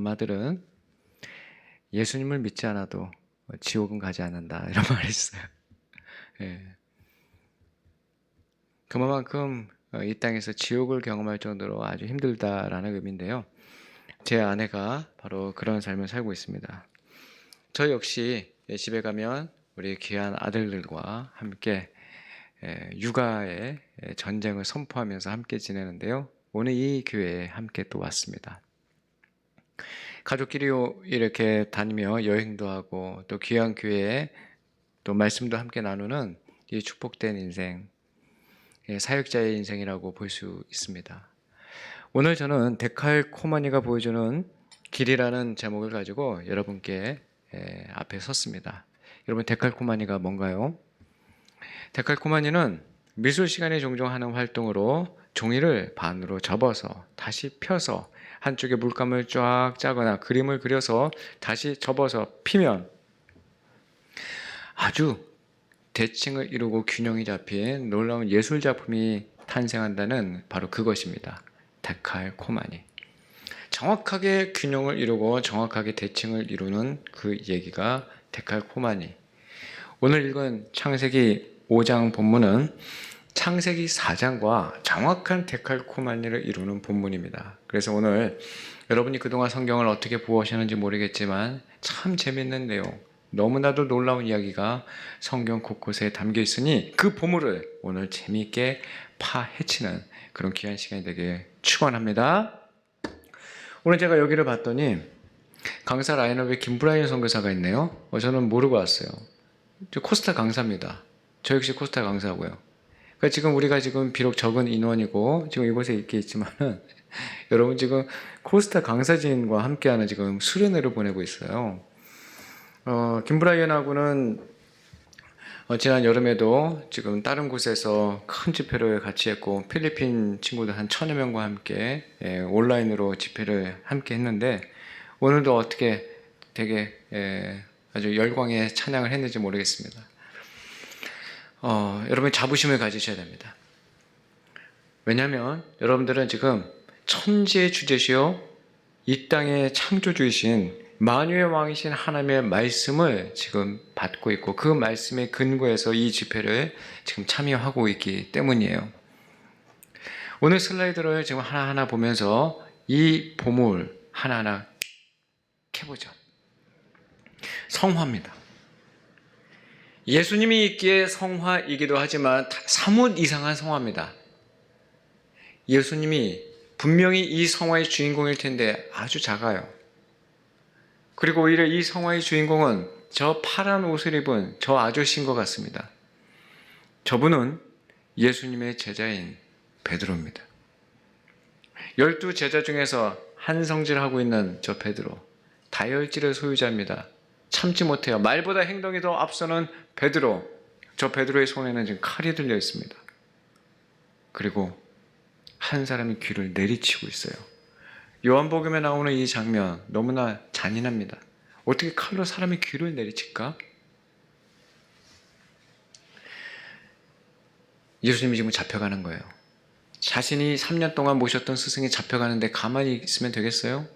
엄마들은 예수님을 믿지 않아도 지옥은 가지 않는다 이런 말이 있어요. 예. 그만큼 이 땅에서 지옥을 경험할 정도로 아주 힘들다라는 의미인데요. 제 아내가 바로 그런 삶을 살고 있습니다. 저 역시 집에 가면 우리 귀한 아들들과 함께 육아의 전쟁을 선포하면서 함께 지내는데요. 오늘 이 교회에 함께 또 왔습니다. 가족끼리 이렇게 다니며 여행도 하고 또 귀한 교회에 또 말씀도 함께 나누는 이 축복된 인생, 사역자의 인생이라고 볼 수 있습니다. 오늘 저는 데칼코마니가 보여주는 길이라는 제목을 가지고 여러분께 앞에 섰습니다. 여러분, 데칼코마니가 뭔가요? 데칼코마니는 미술 시간에 종종 하는 활동으로 종이를 반으로 접어서 다시 펴서 한쪽에 물감을 쫙 짜거나 그림을 그려서 다시 접어서 피면 아주 대칭을 이루고 균형이 잡힌 놀라운 예술 작품이 탄생한다는 바로 그것입니다. 데칼코마니. 정확하게 균형을 이루고 정확하게 대칭을 이루는 그 얘기가 데칼코마니. 오늘 읽은 창세기 5장 본문은 창세기 4장과 정확한 데칼코마니를 이루는 본문입니다. 그래서 오늘 여러분이 그동안 성경을 어떻게 보시는지 모르겠지만 참 재밌는 내용, 너무나도 놀라운 이야기가 성경 곳곳에 담겨 있으니 그 보물을 오늘 재미있게 파헤치는 그런 귀한 시간이 되길 축원합니다. 오늘 제가 여기를 봤더니 강사 라인업에 김브라이언 선교사가 있네요. 저는 모르고 왔어요. 저 코스타 강사입니다. 저 역시 코스타 강사고요. 그러니까 지금 우리가 지금 비록 적은 인원이고 지금 이곳에 이렇게 있지만은 여러분 지금 코스타 강사진과 함께하는 지금 수련회를 보내고 있어요. 김브라이언하고는 지난 여름에도 지금 다른 곳에서 큰 집회를 같이 했고 필리핀 친구들 한 1000여 명과 함께 온라인으로 집회를 함께 했는데 오늘도 어떻게 되게 아주 열광의 찬양을 했는지 모르겠습니다. 여러분 자부심을 가지셔야 됩니다. 왜냐하면 여러분들은 지금 천지의 주제시요 이 땅의 창조주이신 만유의 왕이신 하나님의 말씀을 지금 받고 있고 그 말씀의 근거에서 이 집회를 지금 참여하고 있기 때문이에요. 오늘 슬라이드를 지금 하나하나 보면서 이 보물 하나하나 캐보죠. 성화입니다. 예수님이 있기에 성화이기도 하지만 사뭇 이상한 성화입니다. 예수님이 분명히 이 성화의 주인공일 텐데 아주 작아요. 그리고 오히려 이 성화의 주인공은 저 파란 옷을 입은 저 아저씨인 것 같습니다. 저분은 예수님의 제자인 베드로입니다. 12 제자 중에서 한 성질하고 있는 저 베드로, 다혈질의 소유자입니다. 참지 못해요. 말보다 행동이 더 앞서는 베드로, 저 베드로의 손에는 지금 칼이 들려 있습니다. 그리고 한 사람이 귀를 내리치고 있어요. 요한복음에 나오는 이 장면 너무나 잔인합니다. 어떻게 칼로 사람의 귀를 내리칠까? 예수님이 지금 잡혀가는 거예요. 자신이 3년 동안 모셨던 스승이 잡혀가는데 가만히 있으면 되겠어요?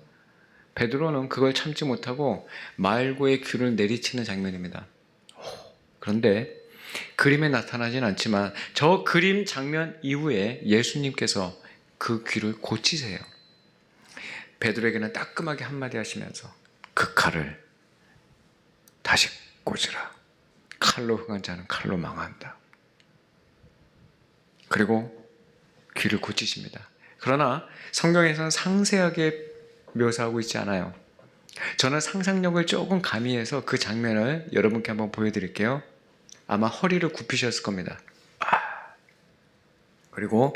베드로는 그걸 참지 못하고 말고의 귀를 내리치는 장면입니다. 그런데 그림에 나타나진 않지만 저 그림 장면 이후에 예수님께서 그 귀를 고치세요. 베드로에게는 따끔하게 한마디 하시면서 그 칼을 다시 꽂으라. 칼로 흥한 자는 칼로 망한다. 그리고 귀를 고치십니다. 그러나 성경에서는 상세하게 묘사하고 있지 않아요. 저는 상상력을 조금 가미해서 그 장면을 여러분께 한번 보여드릴게요. 아마 허리를 굽히셨을 겁니다. 그리고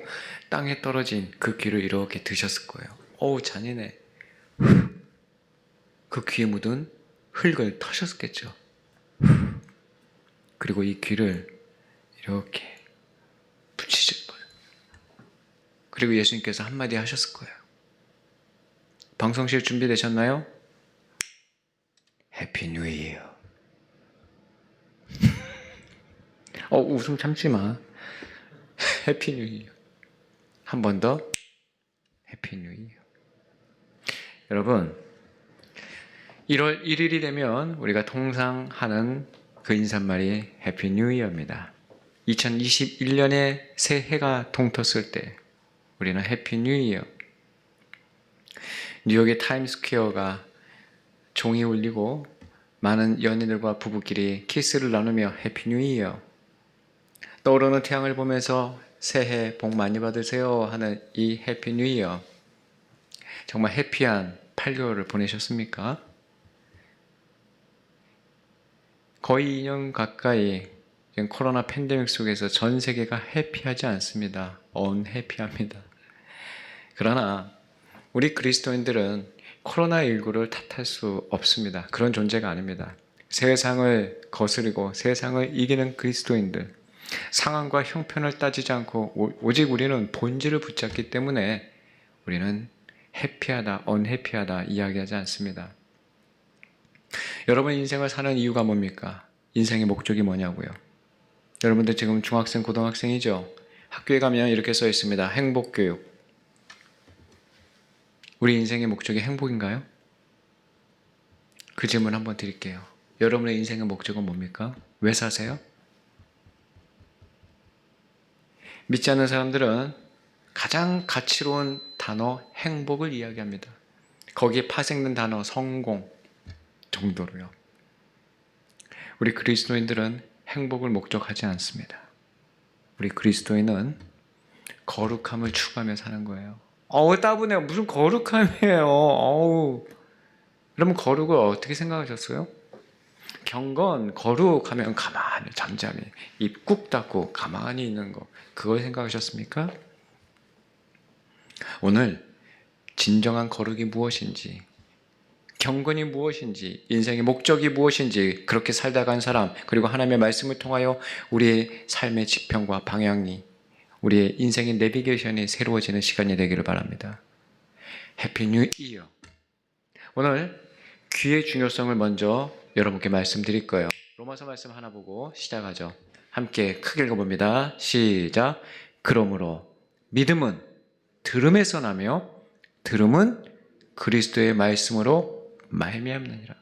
땅에 떨어진 그 귀를 이렇게 드셨을 거예요. 어우 잔인해. 그 귀에 묻은 흙을 터셨겠죠. 그리고 이 귀를 이렇게 붙이실 거예요. 그리고 예수님께서 한마디 하셨을 거예요. 방송실 준비되셨나요? 해피 뉴 이어. 웃음 참지 마. 해피 뉴 이어. 한 번 더. 해피 뉴 이어. 여러분, 1월 1일이 되면 우리가 통상 하는 그 인사말이 해피 뉴 이어입니다. 2021년에 새해가 동텄을 때 우리는 해피 뉴 이어. 뉴욕의 타임스퀘어가 종이 울리고 많은 연인들과 부부끼리 키스를 나누며 해피 뉴 이어. 떠오르는 태양을 보면서 새해 복 많이 받으세요 하는 이 해피 뉴 이어. 정말 해피한 8개월을 보내셨습니까? 거의 2년 가까이 코로나 팬데믹 속에서 전 세계가 해피하지 않습니다. 언해피합니다. 그러나 우리 그리스도인들은 코로나19를 탓할 수 없습니다. 그런 존재가 아닙니다. 세상을 거스르고 세상을 이기는 그리스도인들, 상황과 형편을 따지지 않고 오직 우리는 본질을 붙잡기 때문에 우리는 해피하다, 언해피하다 이야기하지 않습니다. 여러분 인생을 사는 이유가 뭡니까? 인생의 목적이 뭐냐고요? 여러분들 지금 중학생, 고등학생이죠? 학교에 가면 이렇게 써 있습니다. 행복교육. 우리 인생의 목적이 행복인가요? 그 질문 한번 드릴게요. 여러분의 인생의 목적은 뭡니까? 왜 사세요? 믿지 않는 사람들은 가장 가치로운 단어 행복을 이야기합니다. 거기에 파생된 단어 성공 정도로요. 우리 그리스도인들은 행복을 목적하지 않습니다. 우리 그리스도인은 거룩함을 추구하며 사는 거예요. 따분해요. 무슨 거룩함이에요. 여러분 거룩을 어떻게 생각하셨어요? 경건, 거룩하면 가만히 잠잠히 입 꾹 닫고 가만히 있는 거 그걸 생각하셨습니까? 오늘 진정한 거룩이 무엇인지, 경건이 무엇인지, 인생의 목적이 무엇인지 그렇게 살다 간 사람, 그리고 하나님의 말씀을 통하여 우리의 삶의 지평과 방향이, 우리의 인생의 내비게이션이 새로워지는 시간이 되기를 바랍니다. 해피 뉴 이어. 오늘 귀의 중요성을 먼저 여러분께 말씀드릴 거예요. 로마서 말씀 하나 보고 시작하죠. 함께 크게 읽어봅니다. 시작. 그러므로 믿음은 들음에서 나며 들음은 그리스도의 말씀으로 말미암느니라.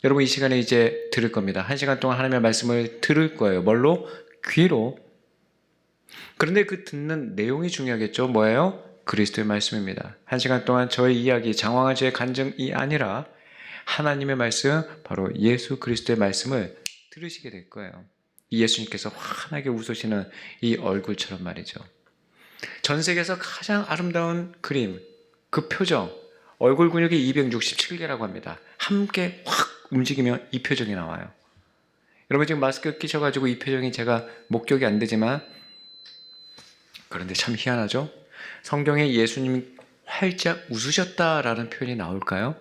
여러분 이 시간에 이제 들을 겁니다. 1시간 동안 하나님의 말씀을 들을 거예요. 뭘로? 귀로. 그런데 그 듣는 내용이 중요하겠죠. 뭐예요? 그리스도의 말씀입니다. 1시간 동안 저의 이야기, 장황한 저의 간증이 아니라 하나님의 말씀, 바로 예수 그리스도의 말씀을 들으시게 될 거예요. 이 예수님께서 환하게 웃으시는 이 얼굴처럼 말이죠. 전 세계에서 가장 아름다운 그림, 그 표정, 얼굴 근육이 267개라고 합니다. 함께 확 움직이면 이 표정이 나와요. 여러분 지금 마스크 끼셔가지고 이 표정이 제가 목격이 안 되지만, 그런데 참 희한하죠? 성경에 예수님이 활짝 웃으셨다라는 표현이 나올까요?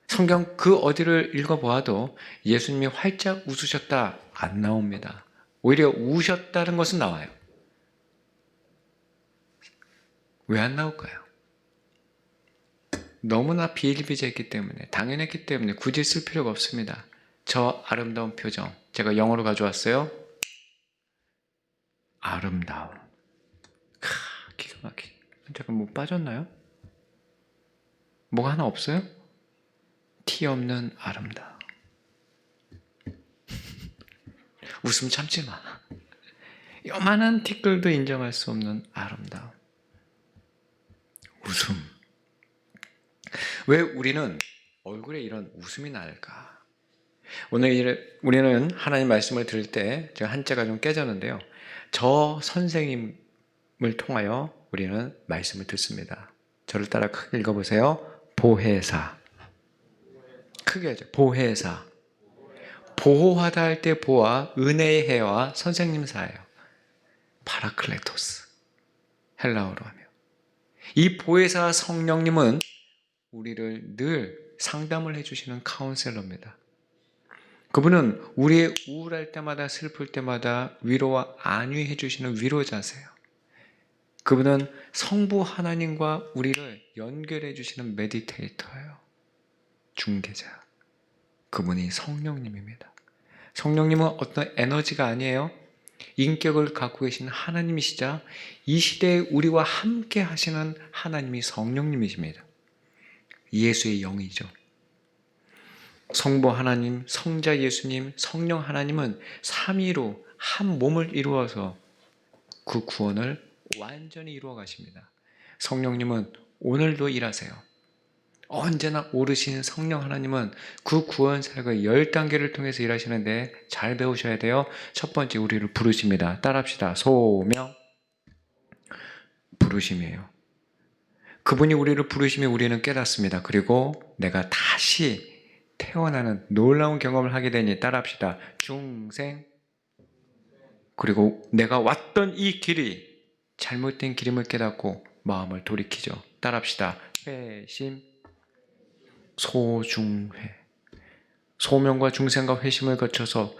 성경 그 어디를 읽어보아도 예수님이 활짝 웃으셨다 안 나옵니다. 오히려 우셨다는 것은 나와요. 왜 안 나올까요? 너무나 비일비재했기 때문에, 당연했기 때문에 굳이 쓸 필요가 없습니다. 저 아름다운 표정, 제가 영어로 가져왔어요. 아름다움. 기가 막히게. 잠깐 뭐 빠졌나요? 뭐가 하나 없어요? 티 없는 아름다움. 웃음 참지 마. 요만한 티끌도 인정할 수 없는 아름다움. 웃음. 왜 우리는 얼굴에 이런 웃음이 날까? 오늘 우리는 하나님 말씀을 들을 때 제가 한자가 좀 깨졌는데요. 저 선생님을 통하여 우리는 말씀을 듣습니다. 저를 따라 크게 읽어보세요. 보혜사. 크게 하죠. 보혜사. 보호하다 할 때 보아, 은혜의 해와 선생님 사예요. 파라클레토스. 헬라어로 하며. 이 보혜사 성령님은 우리를 늘 상담을 해주시는 카운셀러입니다. 그분은 우리의 우울할 때마다 슬플 때마다 위로와 안위해 주시는 위로자세요. 그분은 성부 하나님과 우리를 연결해 주시는 메디테이터예요. 중개자. 그분이 성령님입니다. 성령님은 어떤 에너지가 아니에요. 인격을 갖고 계신 하나님이시자 이 시대에 우리와 함께 하시는 하나님이 성령님이십니다. 예수의 영이죠. 성부 하나님, 성자 예수님, 성령 하나님은 삼위로 한 몸을 이루어서 그 구원을 완전히 이루어 가십니다. 성령님은 오늘도 일하세요. 언제나 오르신 성령 하나님은 그 구원 사역을 10단계를 통해서 일하시는데 잘 배우셔야 돼요. 첫 번째 우리를 부르십니다. 따라합시다. 소명 부르심이에요. 그분이 우리를 부르시면 우리는 깨닫습니다. 그리고 내가 다시 태어나는 놀라운 경험을 하게 되니 따라합시다. 중생. 그리고 내가 왔던 이 길이 잘못된 길임을 깨닫고 마음을 돌이키죠. 따라합시다. 회심. 소중회. 소명과 중생과 회심을 거쳐서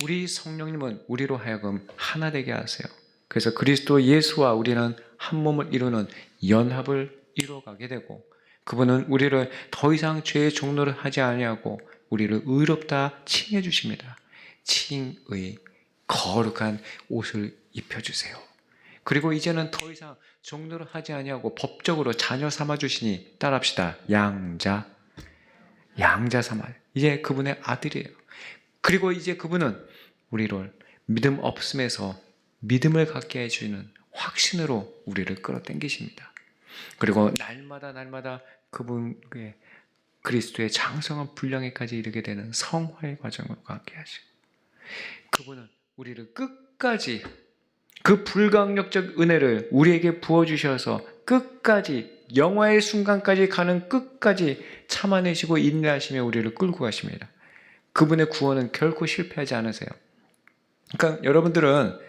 우리 성령님은 우리로 하여금 하나 되게 하세요. 그래서 그리스도 예수와 우리는 한 몸을 이루는 연합을 이루어가게 되고 그분은 우리를 더 이상 죄의 종노를 하지 아니하고 우리를 의롭다 칭해 주십니다. 칭의, 거룩한 옷을 입혀주세요. 그리고 이제는 더 이상 종노를 하지 아니하고 법적으로 자녀 삼아 주시니 따라합시다. 양자 삼아. 이제 그분의 아들이에요. 그리고 이제 그분은 우리를 믿음 없음에서 믿음을 갖게 해주는 확신으로 우리를 끌어당기십니다. 그리고 날마다 그분의 그리스도의 장성한 분량에까지 이르게 되는 성화의 과정을 갖게 하시고 그분은 우리를 끝까지 그 불강력적 은혜를 우리에게 부어주셔서 끝까지 영화의 순간까지 가는 끝까지 참아내시고 인내하시며 우리를 끌고 가십니다. 그분의 구원은 결코 실패하지 않으세요. 그러니까 여러분들은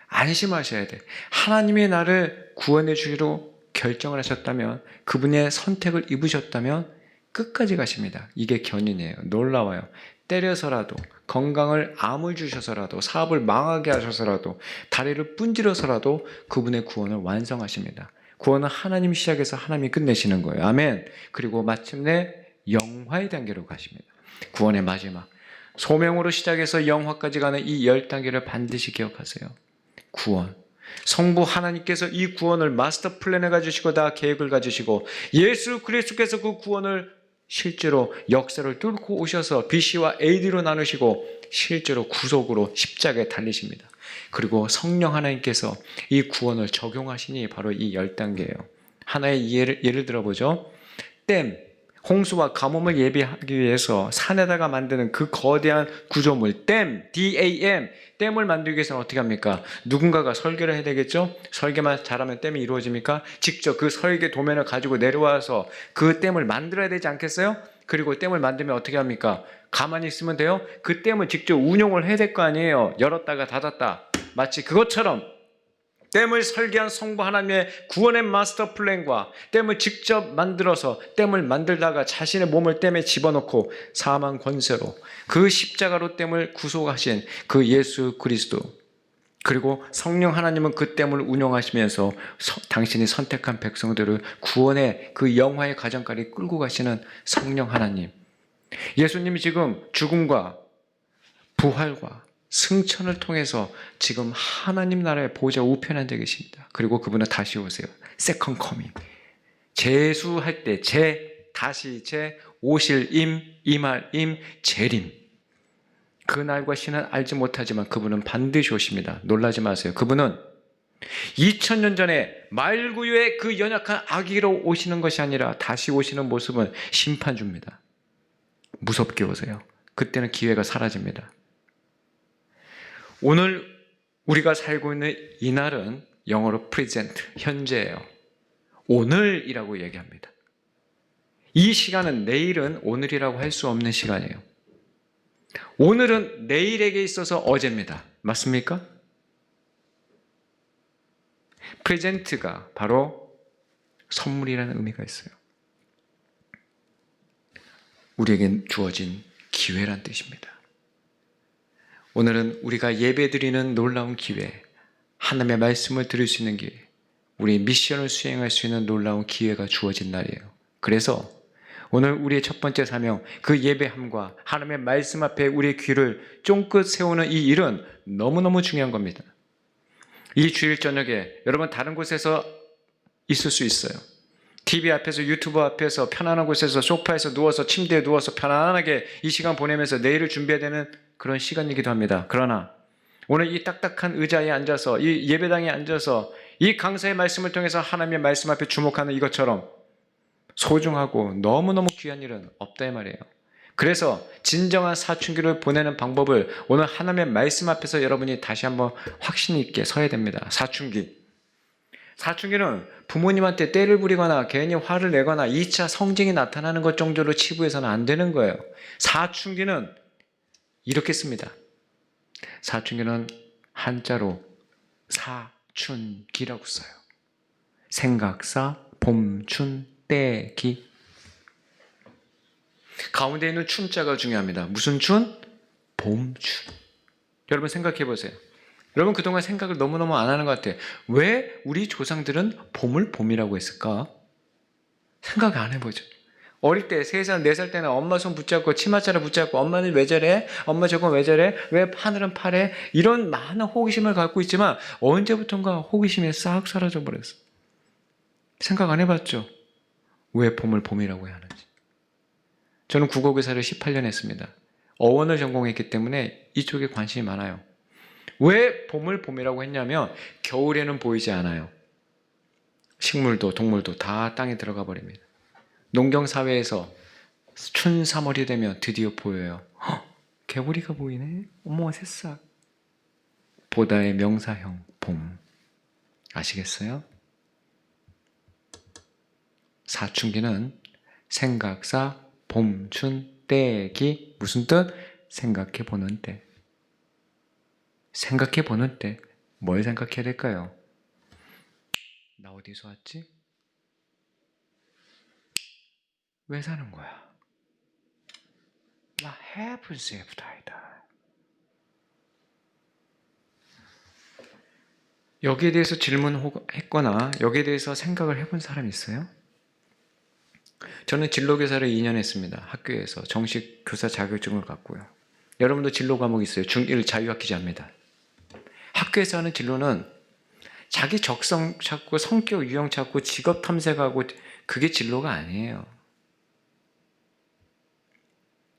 안심하셔야 돼. 하나님이 나를 구원해 주기로 결정을 하셨다면 그분의 선택을 입으셨다면 끝까지 가십니다. 이게 견인이에요. 놀라워요. 때려서라도 건강을 암을 주셔서라도 사업을 망하게 하셔서라도 다리를 분질러서라도 그분의 구원을 완성하십니다. 구원은 하나님 시작해서 하나님이 끝내시는 거예요. 아멘. 그리고 마침내 영화의 단계로 가십니다. 구원의 마지막 소명으로 시작해서 영화까지 가는 이 10단계를 반드시 기억하세요. 구원. 성부 하나님께서 이 구원을 마스터 플랜을 가지시고 다 계획을 가지시고 예수 그리스도께서 그 구원을 실제로 역사를 뚫고 오셔서 BC와 AD로 나누시고 실제로 구속으로 십자가에 달리십니다. 그리고 성령 하나님께서 이 구원을 적용하시니 바로 이 10단계예요. 하나의 예를 들어보죠. 댐, 홍수와 가뭄을 예비하기 위해서 산에다가 만드는 그 거대한 구조물 댐, DAM, 댐을 만들기 위해서는 어떻게 합니까? 누군가가 설계를 해야 되겠죠? 설계만 잘하면 댐이 이루어집니까? 직접 그 설계 도면을 가지고 내려와서 그 댐을 만들어야 되지 않겠어요? 그리고 댐을 만들면 어떻게 합니까? 가만히 있으면 돼요? 그 댐을 직접 운용을 해야 될 거 아니에요? 열었다가 닫았다. 마치 그것처럼 댐을 설계한 성부 하나님의 구원의 마스터 플랜과 댐을 직접 만들어서 댐을 만들다가 자신의 몸을 댐에 집어넣고 사망 권세로 그 십자가로 댐을 구속하신 그 예수 그리스도 그리고 성령 하나님은 그 댐을 운영하시면서 당신이 선택한 백성들을 구원의 그 영화의 과정까지 끌고 가시는 성령 하나님. 예수님이 지금 죽음과 부활과 승천을 통해서 지금 하나님 나라의 보좌 우편에 앉아 계십니다. 그리고 그분은 다시 오세요. 세컨 커밍. 재수할 때 다시 오실 임할 재림. 그날과 시는 알지 못하지만 그분은 반드시 오십니다. 놀라지 마세요. 그분은 2000년 전에 말구유의 그 연약한 아기로 오시는 것이 아니라 다시 오시는 모습은 심판주입니다. 무섭게 오세요. 그때는 기회가 사라집니다. 오늘 우리가 살고 있는 이 날은 영어로 present, 현재예요. 오늘이라고 얘기합니다. 이 시간은 내일은 오늘이라고 할 수 없는 시간이에요. 오늘은 내일에게 있어서 어제입니다. 맞습니까? present가 바로 선물이라는 의미가 있어요. 우리에게 주어진 기회란 뜻입니다. 오늘은 우리가 예배드리는 놀라운 기회, 하나님의 말씀을 들을 수 있는 기회, 우리 미션을 수행할 수 있는 놀라운 기회가 주어진 날이에요. 그래서 오늘 우리의 첫 번째 사명, 그 예배함과 하나님의 말씀 앞에 우리의 귀를 쫑긋 세우는 이 일은 너무너무 중요한 겁니다. 이 주일 저녁에 여러분 다른 곳에서 있을 수 있어요. TV 앞에서, 유튜브 앞에서, 편안한 곳에서, 소파에서 누워서, 침대에 누워서 편안하게 이 시간 보내면서 내일을 준비해야 되는 그런 시간이기도 합니다. 그러나 오늘 이 딱딱한 의자에 앉아서, 이 예배당에 앉아서 이 강사의 말씀을 통해서 하나님의 말씀 앞에 주목하는 이것처럼 소중하고 너무너무 귀한 일은 없다 이 말이에요. 그래서 진정한 사춘기를 보내는 방법을 오늘 하나님의 말씀 앞에서 여러분이 다시 한번 확신 있게 서야 됩니다. 사춘기는 부모님한테 때를 부리거나 괜히 화를 내거나 2차 성징이 나타나는 것 정도로 치부해서는 안 되는 거예요. 사춘기는 이렇게 씁니다. 사춘기는 한자로 사춘기라고 써요. 생각사, 봄춘, 때기. 가운데 있는 춘자가 중요합니다. 무슨 춘? 봄춘. 여러분 생각해 보세요. 여러분 그동안 생각을 너무너무 안 하는 것 같아요. 왜 우리 조상들은 봄을 봄이라고 했을까? 생각 안 해보죠. 어릴 때 3살, 4살 때는 엄마 손 붙잡고 치마자를 붙잡고 엄마는 왜 저래? 엄마 저건 왜 저래? 왜 하늘은 파래? 이런 많은 호기심을 갖고 있지만 언제부턴가 호기심이 싹 사라져 버렸어. 생각 안 해봤죠? 왜 봄을 봄이라고 해야 하는지. 저는 국어교사를 18년 했습니다. 어원을 전공했기 때문에 이쪽에 관심이 많아요. 왜 봄을 봄이라고 했냐면 겨울에는 보이지 않아요. 식물도 동물도 다 땅에 들어가 버립니다. 농경사회에서 춘 3월이 되면 드디어 보여요. 개구리가 보이네. 어머 새싹. 보다의 명사형 봄. 아시겠어요? 사춘기는 생각사, 봄춘, 때기. 무슨 뜻? 생각해보는 때. 생각해보는 때. 뭘 생각해야 될까요? 나 어디서 왔지? 왜 사는 거야? What happens after I die? 여기에 대해서 질문했거나 여기에 대해서 생각을 해본 사람 있어요? 저는 진로교사를 2년 했습니다. 학교에서 정식 교사 자격증을 갖고요. 여러분도 진로 과목 있어요. 중1 자유학기제입니다. 학교에서 하는 진로는 자기 적성 찾고 성격 유형 찾고 직업 탐색하고 그게 진로가 아니에요.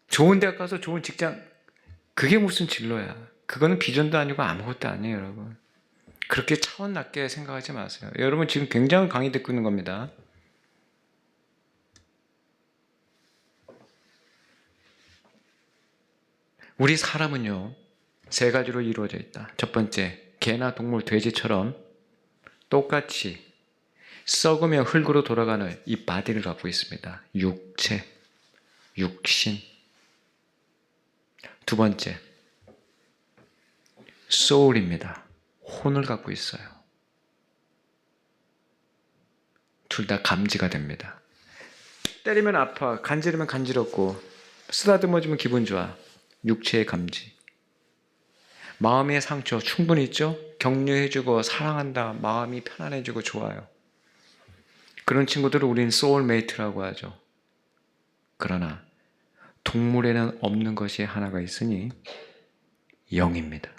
좋은 대학 가서 좋은 직장, 그게 무슨 진로야. 그거는 비전도 아니고 아무것도 아니에요, 여러분. 그렇게 차원 낮게 생각하지 마세요. 여러분 지금 굉장히 강의 듣고 있는 겁니다. 우리 사람은요, 3가지로 이루어져 있다. 첫 번째, 개나 동물, 돼지처럼 똑같이 썩으며 흙으로 돌아가는 이 바디를 갖고 있습니다. 육체, 육신. 두 번째, soul입니다. 혼을 갖고 있어요. 둘 다 감지가 됩니다. 때리면 아파, 간지르면 간지럽고, 쓰다듬어주면 기분 좋아. 육체의 감지. 마음의 상처 충분히 있죠? 격려해주고 사랑한다. 마음이 편안해지고 좋아요. 그런 친구들을 우리는 소울메이트라고 하죠. 그러나 동물에는 없는 것이 하나가 있으니 영입니다.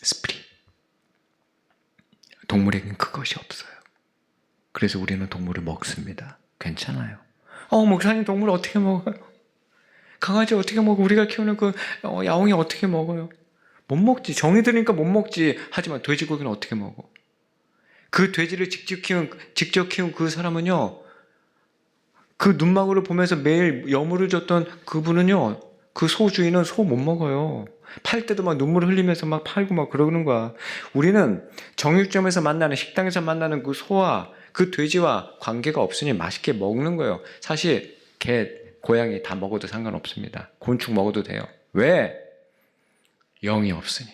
스피릿. 동물에겐 그것이 없어요. 그래서 우리는 동물을 먹습니다. 괜찮아요. 목사님 동물 어떻게 먹어요? 강아지 어떻게 먹어? 우리가 키우는 그 야옹이 어떻게 먹어요? 못 먹지. 정이 드니까 못 먹지. 하지만 돼지고기는 어떻게 먹어? 그 돼지를 직접 키운 그 사람은요, 그 눈망울을 보면서 매일 여물을 줬던 그분은요, 그 소 주인은 소 못 먹어요. 팔 때도 막 눈물 흘리면서 막 팔고 막 그러는 거야. 우리는 정육점에서 만나는, 식당에서 만나는 그 소와 그 돼지와 관계가 없으니 맛있게 먹는 거예요. 사실 개, 고양이 다 먹어도 상관없습니다. 곤충 먹어도 돼요. 왜? 영이 없으니.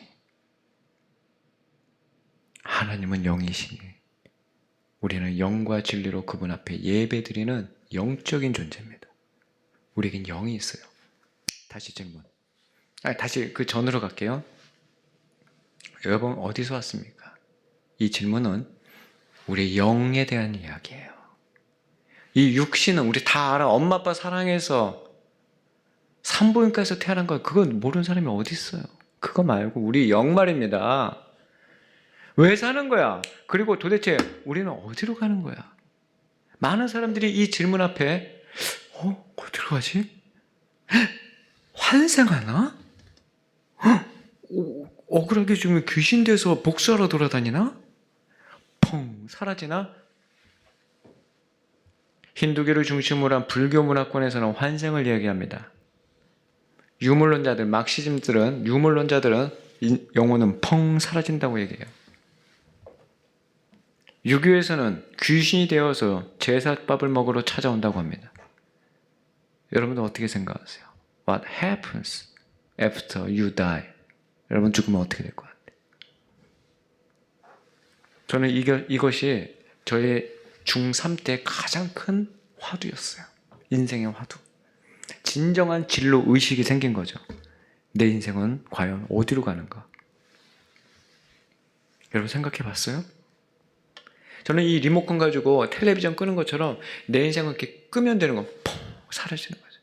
하나님은 영이시니 우리는 영과 진리로 그분 앞에 예배드리는 영적인 존재입니다. 우리에겐 영이 있어요. 다시 질문. 다시 그 전으로 갈게요. 여러분 어디서 왔습니까? 이 질문은 우리의 영에 대한 이야기예요. 이 육신은 우리 다 알아. 엄마 아빠 사랑해서 산부인과에서 태어난 거 그거 모르는 사람이 어디 있어요? 그거 말고 우리 영 말입니다. 왜 사는 거야? 그리고 도대체 우리는 어디로 가는 거야? 많은 사람들이 이 질문 앞에 어디로 가지? 환생하나? 억울하게 죽으면 귀신 돼서 복수하러 돌아다니나? 펑 사라지나? 힌두교를 중심으로 한 불교 문화권에서는 환생을 이야기합니다. 마르크시즘들은 유물론자들은 영혼은 펑 사라진다고 얘기해요. 유교에서는 귀신이 되어서 제사밥을 먹으러 찾아온다고 합니다. 여러분은 어떻게 생각하세요? What happens after you die? 여러분 죽으면 어떻게 될 것 같아요? 저는 이것이 저의 중3 때 가장 큰 화두였어요. 인생의 화두. 진정한 진로 의식이 생긴 거죠. 내 인생은 과연 어디로 가는가? 여러분 생각해 봤어요? 저는 이 리모컨 가지고 텔레비전 끄는 것처럼 내 인생은 이렇게 끄면 되는 건 퐁 사라지는 거죠.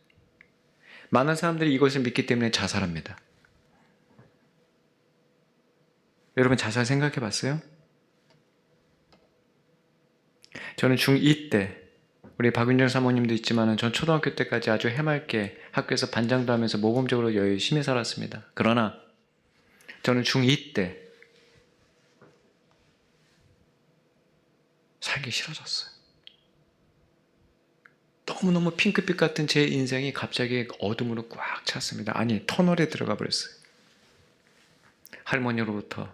많은 사람들이 이것을 믿기 때문에 자살합니다. 여러분 자살 생각해 봤어요? 저는 중2 때 우리 박윤정 사모님도 있지만 전 초등학교 때까지 아주 해맑게 학교에서 반장도 하면서 모범적으로 열심히 살았습니다. 그러나 저는 중2 때 살기 싫어졌어요. 너무너무 핑크빛 같은 제 인생이 갑자기 어둠으로 꽉 찼습니다. 아니 터널에 들어가 버렸어요. 할머니로부터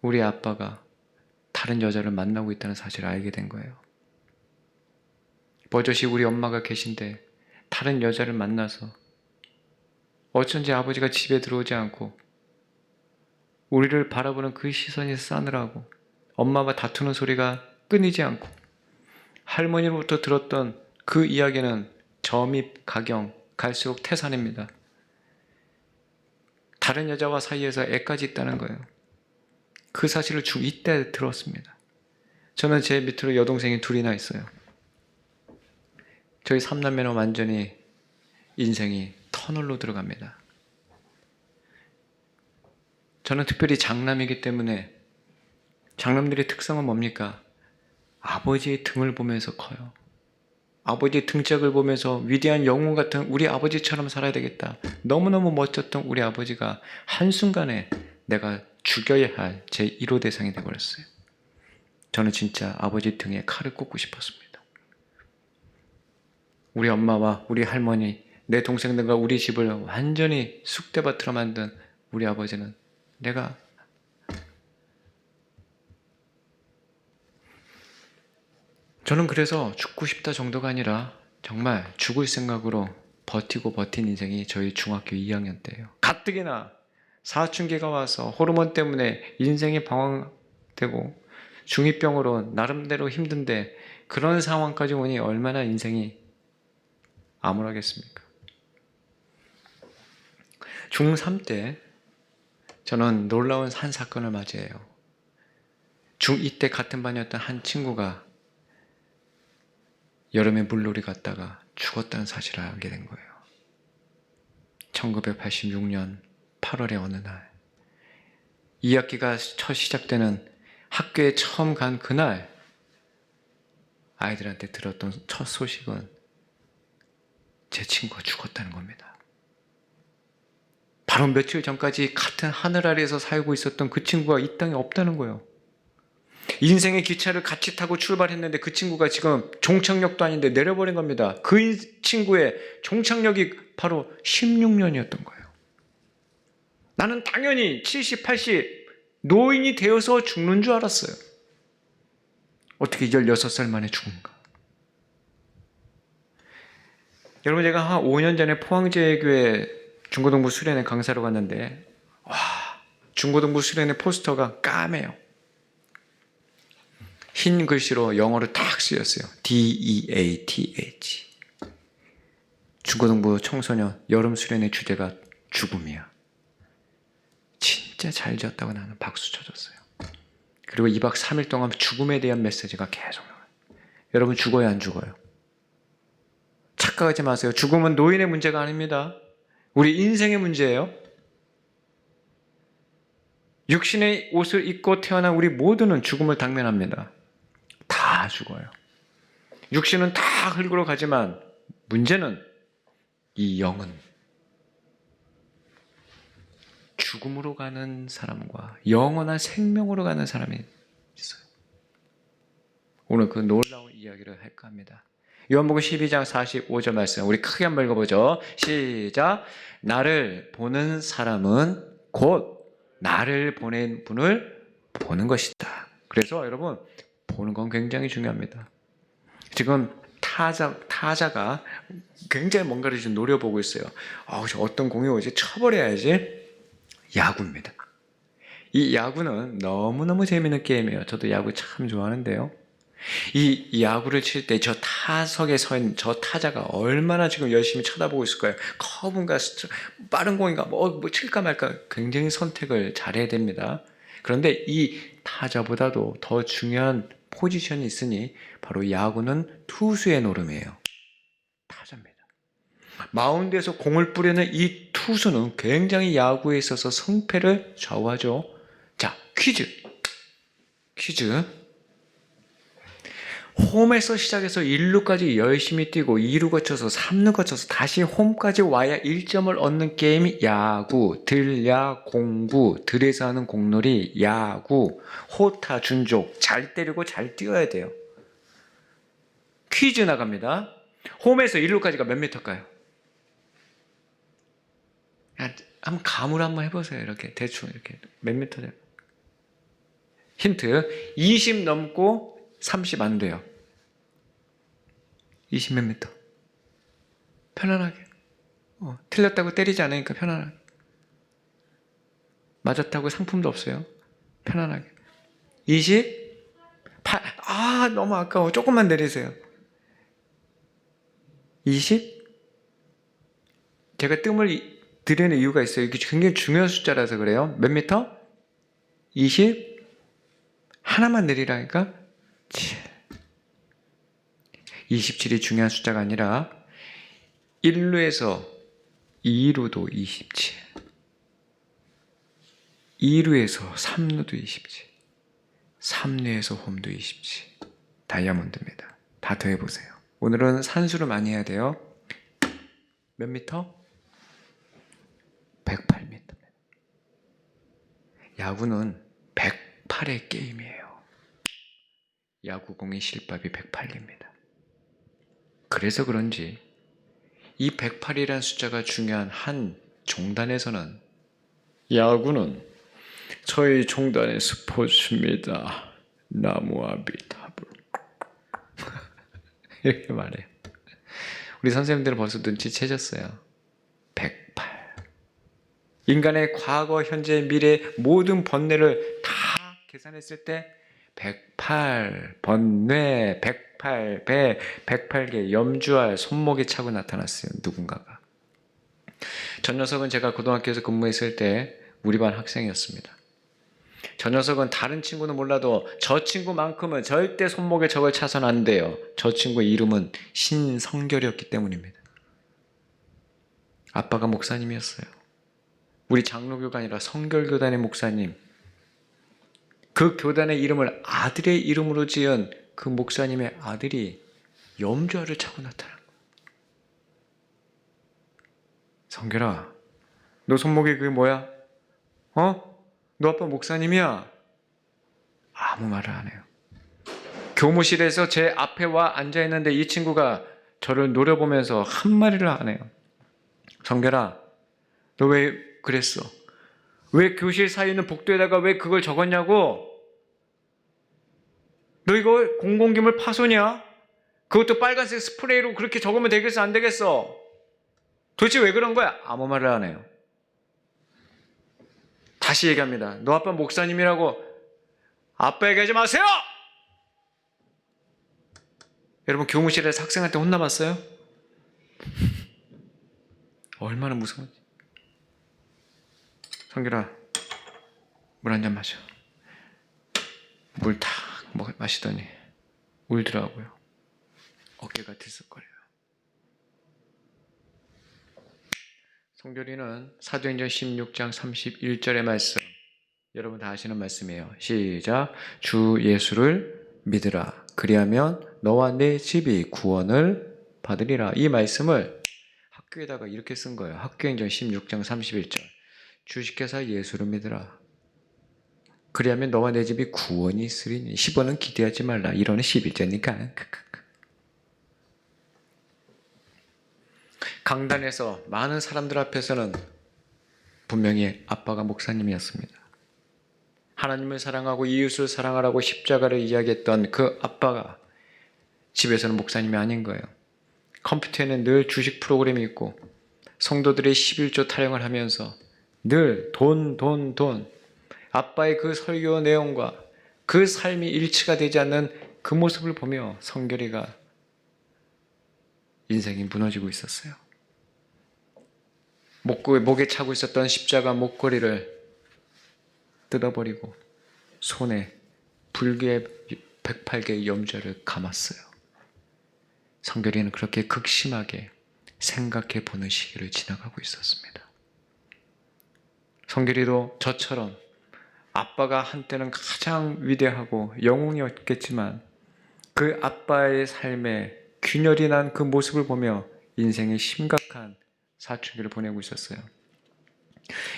우리 아빠가 다른 여자를 만나고 있다는 사실을 알게 된 거예요. 버젓이 우리 엄마가 계신데 다른 여자를 만나서 어쩐지 아버지가 집에 들어오지 않고 우리를 바라보는 그 시선이 싸늘하고 엄마와 다투는 소리가 끊이지 않고 할머니로부터 들었던 그 이야기는 점입, 가경, 갈수록 태산입니다. 다른 여자와 사이에서 애까지 있다는 거예요. 그 사실을 중2 때 들었습니다. 저는 제 밑으로 여동생이 둘이나 있어요. 저희 3남매는 완전히 인생이 터널로 들어갑니다. 저는 특별히 장남이기 때문에 장남들의 특성은 뭡니까? 아버지의 등을 보면서 커요. 아버지의 등짝을 보면서 위대한 영웅 같은 우리 아버지처럼 살아야 되겠다. 너무너무 멋졌던 우리 아버지가 한순간에 내가 죽여야 할 제 1호 대상이 되어버렸어요. 저는 진짜 아버지 등에 칼을 꽂고 싶었습니다. 우리 엄마와 우리 할머니, 내 동생들과 우리 집을 완전히 쑥대밭으로 만든 우리 아버지는 저는 그래서 죽고 싶다 정도가 아니라 정말 죽을 생각으로 버틴 인생이 저희 중학교 2학년 때예요. 가뜩이나 사춘기가 와서 호르몬 때문에 인생이 방황되고 중2병으로 나름대로 힘든데 그런 상황까지 오니 얼마나 인생이 암울하겠습니까? 중3 때 저는 놀라운 한 사건을 맞이해요. 중2 때 같은 반이었던 한 친구가 여름에 물놀이 갔다가 죽었다는 사실을 알게 된 거예요. 1986년 8월의 어느 날 2학기가 첫 시작되는 학교에 처음 간 그날 아이들한테 들었던 첫 소식은 제 친구가 죽었다는 겁니다. 바로 며칠 전까지 같은 하늘 아래에서 살고 있었던 그 친구가 이 땅에 없다는 거예요. 인생의 기차를 같이 타고 출발했는데 그 친구가 지금 종착역도 아닌데 내려버린 겁니다. 그 친구의 종착역이 바로 16년이었던 거예요. 나는 당연히 70, 80 노인이 되어서 죽는 줄 알았어요. 어떻게 16살 만에 죽은가? 여러분 제가 한 5년 전에 포항제교회 중고등부 수련회 강사로 갔는데 중고등부 수련회 포스터가 까매요. 흰 글씨로 영어로 딱 쓰였어요. DEATH. 중고등부 청소년 여름 수련회 주제가 죽음이야. 진짜 잘 지었다고 나는 박수 쳐줬어요. 그리고 2박 3일 동안 죽음에 대한 메시지가 계속 나와요. 여러분 죽어요 안 죽어요? 착각하지 마세요. 죽음은 노인의 문제가 아닙니다. 우리 인생의 문제예요. 육신의 옷을 입고 태어난 우리 모두는 죽음을 당면합니다. 다 죽어요. 육신은 다 흙으로 가지만 문제는 이 영은 죽음으로 가는 사람과 영원한 생명으로 가는 사람이 있어요. 오늘 그 놀라운 이야기를 할까 합니다. 요한복음 12장 45절 말씀 우리 크게 한번 읽어보죠. 시작. 나를 보는 사람은 곧 나를 보낸 분을 보는 것이다. 그래서 여러분 보는 건 굉장히 중요합니다. 지금 타자가 굉장히 뭔가를 지금 노려보고 있어요. 어떤 공이 오지? 쳐버려야지. 야구입니다. 이 야구는 너무너무 재미있는 게임이에요. 저도 야구 참 좋아하는데요. 이 야구를 칠 때 저 타석에 서 있는 저 타자가 얼마나 지금 열심히 쳐다보고 있을까요? 커브인가 빠른 공인가 뭐 칠까 말까 굉장히 선택을 잘해야 됩니다. 그런데 이 타자보다도 더 중요한 포지션이 있으니 바로 야구는 투수의 노름이에요. 타자입니다. 마운드에서 공을 뿌리는 이 투수는 굉장히 야구에 있어서 승패를 좌우하죠. 자, 퀴즈. 홈에서 시작해서 1루까지 열심히 뛰고 2루 거쳐서 3루 거쳐서 다시 홈까지 와야 1점을 얻는 게임이 야구, 들야, 공구, 들에서 하는 공놀이, 야구, 호타, 준족, 잘 때리고 잘 뛰어야 돼요. 퀴즈 나갑니다. 홈에서 1루까지가 몇 미터일까요? 한번 감을 한번 해보세요. 이렇게 대충 이렇게 몇 미터 돼요? 힌트 20 넘고 30 안 돼요. 20 몇 미터. 편안하게. 틀렸다고 때리지 않으니까 편안하게. 맞았다고 상품도 없어요. 편안하게. 28. 너무 아까워. 조금만 내리세요. 20. 제가 뜸을 드리는 이유가 있어요. 이게 굉장히 중요한 숫자라서 그래요. 몇 미터? 20. 하나만 내리라니까. 7. 27이 중요한 숫자가 아니라 1루에서 2루도 27, 2루에서 3루도 27, 3루에서 홈도 27. 다이아몬드입니다. 다 더해보세요. 오늘은 산수를 많이 해야 돼요. 몇 미터? 108m. 야구는 108의 게임이에요. 야구공의 실밥이 108입니다. 그래서 그런지 이 108이라는 숫자가 중요한 한 종단에서는 야구는 저희 종단의 스포츠입니다. 나무와 비탑을 이렇게 말해요. 우리 선생님들은 벌써 눈치채셨어요. 108. 인간의 과거, 현재, 미래 모든 번뇌를 다 계산했을 때 108, 번뇌, 108배, 108개 염주알 손목에 차고 나타났어요. 누군가가. 저 녀석은 제가 고등학교에서 근무했을 때 우리 반 학생이었습니다. 저 녀석은 다른 친구는 몰라도 저 친구만큼은 절대 손목에 저걸 차서는 안 돼요. 저 친구의 이름은 신성결이었기 때문입니다. 아빠가 목사님이었어요. 우리 장로교가 아니라 성결교단의 목사님. 그 교단의 이름을 아들의 이름으로 지은 그 목사님의 아들이 염주알을 차고 나타난 거예요. 성결아, 너 손목에 그게 뭐야? 너 아빠 목사님이야? 아무 말을 안 해요. 교무실에서 제 앞에 와 앉아있는데 이 친구가 저를 노려보면서 한마디를 안 해요. 성결아, 너 왜 그랬어? 왜 교실 사이에 있는 복도에다가 왜 그걸 적었냐고? 너 이거 공공기물 파손이야? 그것도 빨간색 스프레이로 그렇게 적으면 되겠어? 안 되겠어? 도대체 왜 그런 거야? 아무 말을 안 해요. 다시 얘기합니다. 너 아빠 목사님이라고 아빠 얘기하지 마세요! 여러분 교무실에서 학생한테 혼나봤어요? 얼마나 무서운지. 성결아, 물 한 잔 마셔. 물 탁 마시더니 울더라고요. 어깨가 들썩거려요. 성결이는 사도행전 16장 31절의 말씀, 여러분 다 아시는 말씀이에요. 시작. 주 예수를 믿으라. 그리하면 너와 내 집이 구원을 받으리라. 이 말씀을 학교에다가 이렇게 쓴 거예요. 학교행전 16장 31절. 주식회사 예수를 믿으라. 그리하면 너와 내 집이 구원이 있으리니 10원은 기대하지 말라. 1원은 11절니까. 강단에서 많은 사람들 앞에서는 분명히 아빠가 목사님이었습니다. 하나님을 사랑하고 이웃을 사랑하라고 십자가를 이야기했던 그 아빠가 집에서는 목사님이 아닌 거예요. 컴퓨터에는 늘 주식 프로그램이 있고 성도들의 11조 타령을 하면서 늘 돈. 아빠의 그 설교 내용과 그 삶이 일치가 되지 않는 그 모습을 보며 성결이가 인생이 무너지고 있었어요. 목에 차고 있었던 십자가 목걸이를 뜯어버리고 손에 불교의 108개의 염좌를 감았어요. 성결이는 그렇게 극심하게 생각해 보는 시기를 지나가고 있었습니다. 성결이도 저처럼 아빠가 한때는 가장 위대하고 영웅이었겠지만 그 아빠의 삶에 균열이 난 그 모습을 보며 인생의 심각한 사춘기를 보내고 있었어요.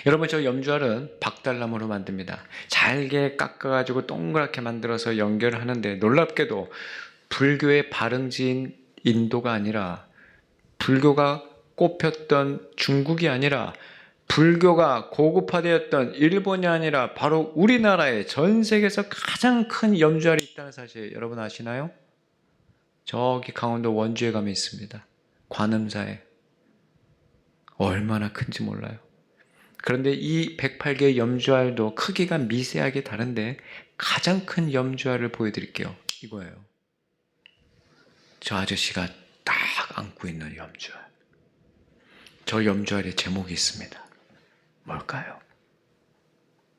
여러분, 저 염주알은 박달나무로 만듭니다. 잘게 깎아가지고 동그랗게 만들어서 연결을 하는데 놀랍게도 불교의 발흥지인 인도가 아니라 불교가 꽃폈던 중국이 아니라 불교가 고급화되었던 일본이 아니라 바로 우리나라에 전 세계에서 가장 큰 염주알이 있다는 사실 여러분 아시나요? 저기 강원도 원주에 가면 있습니다. 관음사에. 얼마나 큰지 몰라요. 그런데 이 108개의 염주알도 크기가 미세하게 다른데 가장 큰 염주알을 보여드릴게요. 이거예요. 저 아저씨가 딱 안고 있는 염주알. 저 염주알에 제목이 있습니다. 뭘까요?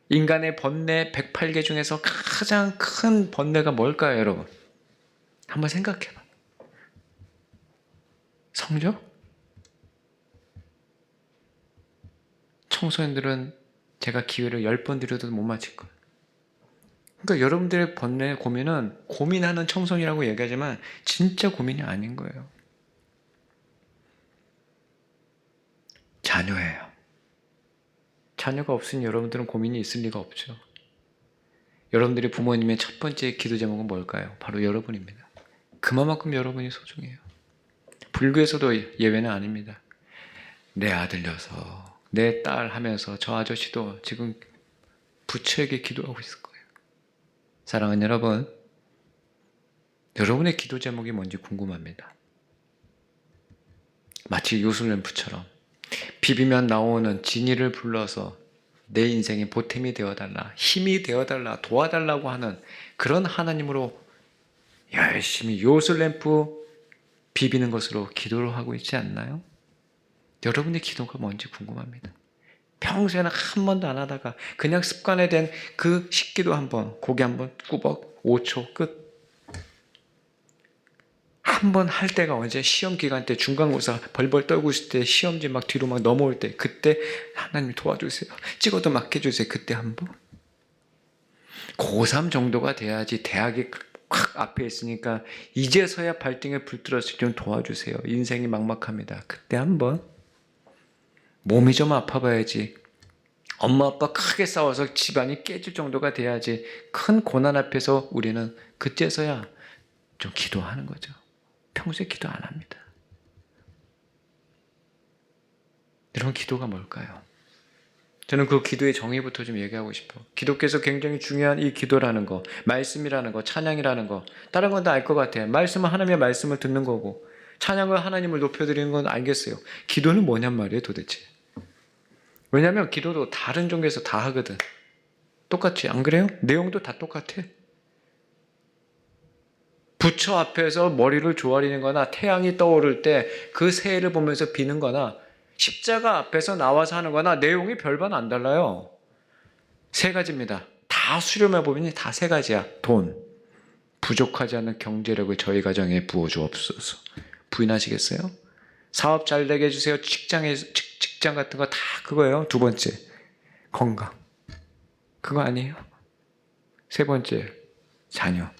인간의 번뇌 108개 중에서 가장 큰 번뇌가 뭘까요, 여러분? 한번 생각해봐. 성적? 청소년들은 제가 기회를 10번 드려도 못 맞힐 거예요. 그러니까 여러분들의 번뇌 고민은 고민하는 청소년이라고 얘기하지만 진짜 고민이 아닌 거예요. 자녀예요. 자녀가 없으니 여러분들은 고민이 있을 리가 없죠. 여러분들이 부모님의 첫 번째 기도 제목은 뭘까요? 바로 여러분입니다. 그만큼 여러분이 소중해요. 불교에서도 예외는 아닙니다. 내 아들 녀석, 내 딸 하면서 저 아저씨도 지금 부처에게 기도하고 있을 거예요. 사랑하는 여러분, 여러분의 기도 제목이 뭔지 궁금합니다. 마치 요술램프처럼 비비면 나오는 진이를 불러서 내 인생의 보탬이 되어달라, 힘이 되어달라, 도와달라고 하는 그런 하나님으로 열심히 요술램프 비비는 것으로 기도를 하고 있지 않나요? 여러분의 기도가 뭔지 궁금합니다. 평소에는 한 번도 안 하다가 그냥 습관에 된 그 식기도 한번, 고개 한번 꾸벅 5초 끝. 한 번 할 때가 언제? 시험 기간 때, 중간고사 벌벌 떨고 있을 때, 시험지 막 뒤로 막 넘어올 때, 그때 하나님 도와주세요. 찍어도 맡겨주세요. 그때 한 번. 고3 정도가 돼야지. 대학이 확 앞에 있으니까 이제서야 발등에 불 들었을 때 좀 도와주세요. 인생이 막막합니다. 그때 한 번. 몸이 좀 아파봐야지. 엄마 아빠 크게 싸워서 집안이 깨질 정도가 돼야지. 큰 고난 앞에서 우리는 그때서야 좀 기도하는 거죠. 평소에 기도 안 합니다. 여러분, 기도가 뭘까요? 저는 그 기도의 정의부터 좀 얘기하고 싶어. 기독교에서 굉장히 중요한 이 기도라는 거, 말씀이라는 거, 찬양이라는 거, 다른 건 다 알 것 같아요. 말씀은 하나님의 말씀을 듣는 거고, 찬양은 하나님을 높여드리는 건 알겠어요. 기도는 뭐냔 말이에요, 도대체. 왜냐하면 기도도 다른 종교에서 다 하거든. 똑같이, 안 그래요? 내용도 다 똑같아. 부처 앞에서 머리를 조아리는 거나 태양이 떠오를 때 그 새해를 보면서 비는 거나 십자가 앞에서 나와서 하는 거나 내용이 별반 안 달라요. 세 가지입니다. 다 수렴해 보면 다 세 가지야. 돈, 부족하지 않은 경제력을 저희 가정에 부어주옵소서. 부인하시겠어요? 사업 잘 되게 해주세요. 직장 같은 거 다 그거예요. 두 번째, 건강. 그거 아니에요? 세 번째, 자녀.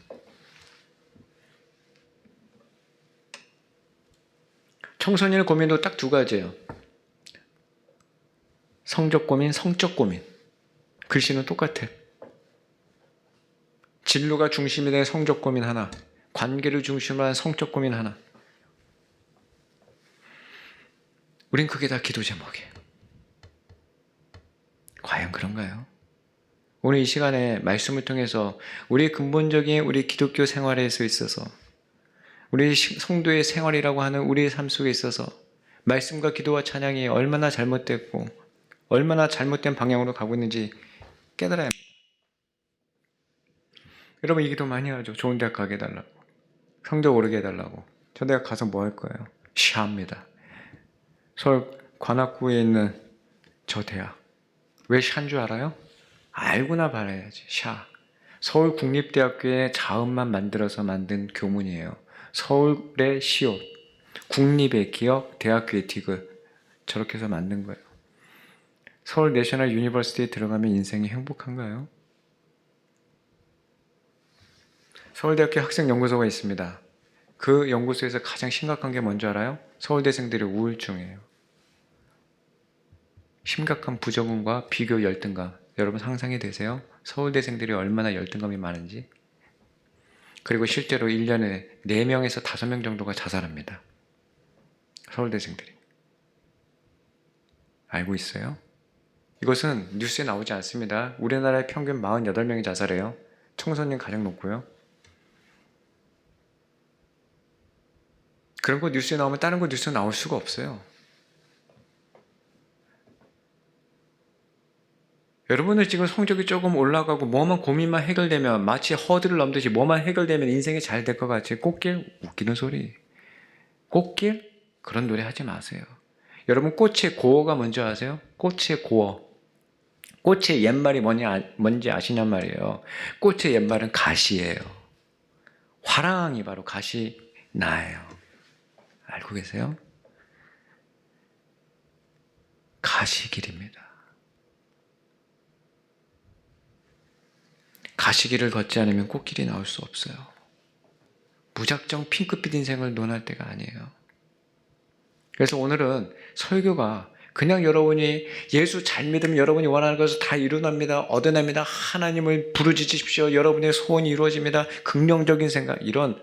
청소년의 고민도 딱 두 가지예요. 성적 고민, 성적 고민. 글씨는 똑같아. 진로가 중심이 된 성적 고민 하나, 관계를 중심으로 한 성적 고민 하나. 우린 그게 다 기도 제목이에요. 과연 그런가요? 오늘 이 시간에 말씀을 통해서 우리 근본적인 우리 기독교 생활에 있어서 우리 성도의 생활이라고 하는 우리의 삶 속에 있어서 말씀과 기도와 찬양이 얼마나 잘못됐고 얼마나 잘못된 방향으로 가고 있는지 깨달아야 합니다. 여러분 이 기도 많이 하죠. 좋은 대학 가게 해달라고, 성적 오르게 해달라고. 저 대학 가서 뭐 할 거예요? 샤입니다. 서울 관악구에 있는 저 대학 왜 샤인 줄 알아요? 알고나 봐야지. 샤. 서울국립대학교의 자음만 만들어서 만든 교문이에요. 서울의 시옷, 국립의 기업, 대학교의 디귿. 저렇게 해서 만든 거예요. 서울 내셔널 유니버시티에 들어가면 인생이 행복한가요? 서울대학교 학생연구소가 있습니다. 그 연구소에서 가장 심각한 게 뭔지 알아요? 서울대생들의 우울증이에요. 심각한 부적응과 비교 열등감. 여러분 상상이 되세요? 서울대생들이 얼마나 열등감이 많은지. 그리고 실제로 1년에 4명에서 5명 정도가 자살합니다. 서울대생들이. 알고 있어요? 이것은 뉴스에 나오지 않습니다. 우리나라의 평균 48명이 자살해요. 청소년 가장 높고요. 그런 거 뉴스에 나오면 다른 거 뉴스에 나올 수가 없어요. 여러분들 지금 성적이 조금 올라가고 뭐만 고민만 해결되면 마치 허들을 넘듯이 뭐만 해결되면 인생이 잘 될 것 같이 꽃길 웃기는 소리. 꽃길? 그런 노래 하지 마세요. 여러분 꽃의 고어가 뭔지 아세요? 꽃의 고어. 꽃의 옛말이 뭔지 아시냔 말이에요. 꽃의 옛말은 가시예요. 화랑이 바로 가시 나예요. 알고 계세요? 가시길입니다. 가시길을 걷지 않으면 꽃길이 나올 수 없어요. 무작정 핑크빛 인생을 논할 때가 아니에요. 그래서 오늘은 설교가 그냥 여러분이 예수 잘 믿으면 여러분이 원하는 것을 다 이루납니다. 얻어냅니다. 하나님을 부르짖으십시오. 여러분의 소원이 이루어집니다. 긍정적인 생각, 이런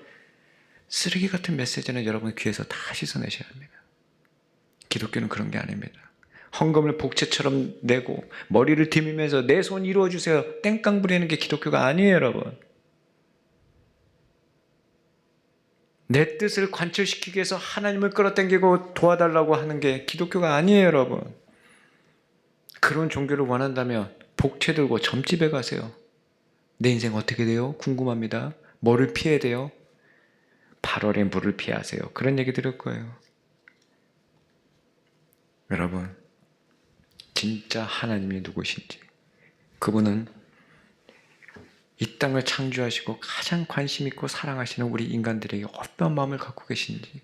쓰레기 같은 메시지는 여러분 귀에서 다 씻어내셔야 합니다. 기독교는 그런 게 아닙니다. 헌금을 복채처럼 내고 머리를 디미면서 내 소원 이루어주세요. 땡깡 부리는 게 기독교가 아니에요, 여러분. 내 뜻을 관철시키기 위해서 하나님을 끌어당기고 도와달라고 하는 게 기독교가 아니에요, 여러분. 그런 종교를 원한다면 복채 들고 점집에 가세요. 내 인생 어떻게 돼요? 궁금합니다. 뭐를 피해야 돼요? 8월에 물을 피하세요. 그런 얘기 들을 거예요. 여러분, 진짜 하나님이 누구신지, 그분은 이 땅을 창조하시고 가장 관심 있고 사랑하시는 우리 인간들에게 어떤 마음을 갖고 계신지,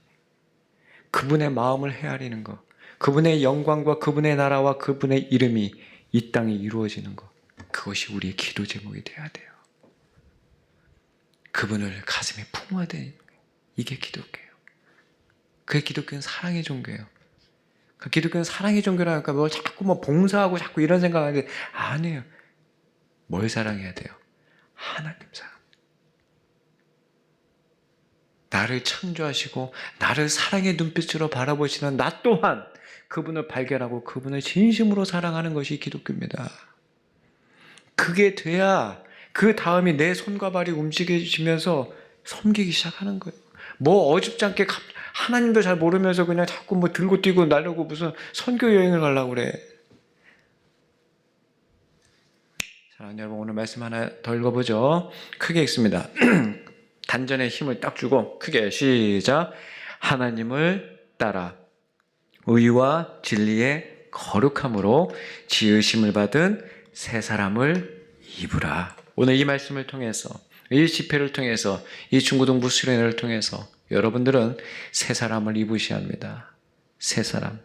그분의 마음을 헤아리는 것, 그분의 영광과 그분의 나라와 그분의 이름이 이 땅에 이루어지는 것, 그것이 우리의 기도 제목이 되어야 돼요. 그분을 가슴에 품어대는 거예요. 이게 기독교예요. 그게 기독교는 사랑의 종교예요. 그 기독교는 사랑의 종교라니까 뭐 자꾸 뭐 봉사하고 자꾸 이런 생각하는데 아니에요. 뭘 사랑해야 돼요? 하나님 사랑. 나를 창조하시고 나를 사랑의 눈빛으로 바라보시는 나 또한 그분을 발견하고 그분을 진심으로 사랑하는 것이 기독교입니다. 그게 돼야 그 다음이 내 손과 발이 움직여지면서 섬기기 시작하는 거예요. 뭐 어줍지 않게 하나님도 잘 모르면서 그냥 자꾸 뭐 들고 뛰고 날려고 무슨 선교 여행을 가려고 그래. 사랑하는 여러분, 오늘 말씀 하나 더 읽어보죠. 크게 읽습니다. 단전에 힘을 딱 주고 크게 시작. 하나님을 따라 의와 진리의 거룩함으로 지으심을 받은 새 사람을 입으라. 오늘 이 말씀을 통해서, 이 집회를 통해서, 이 중고등부 수련회를 통해서 여러분들은 새 사람을 입으셔야 합니다. 새 사람.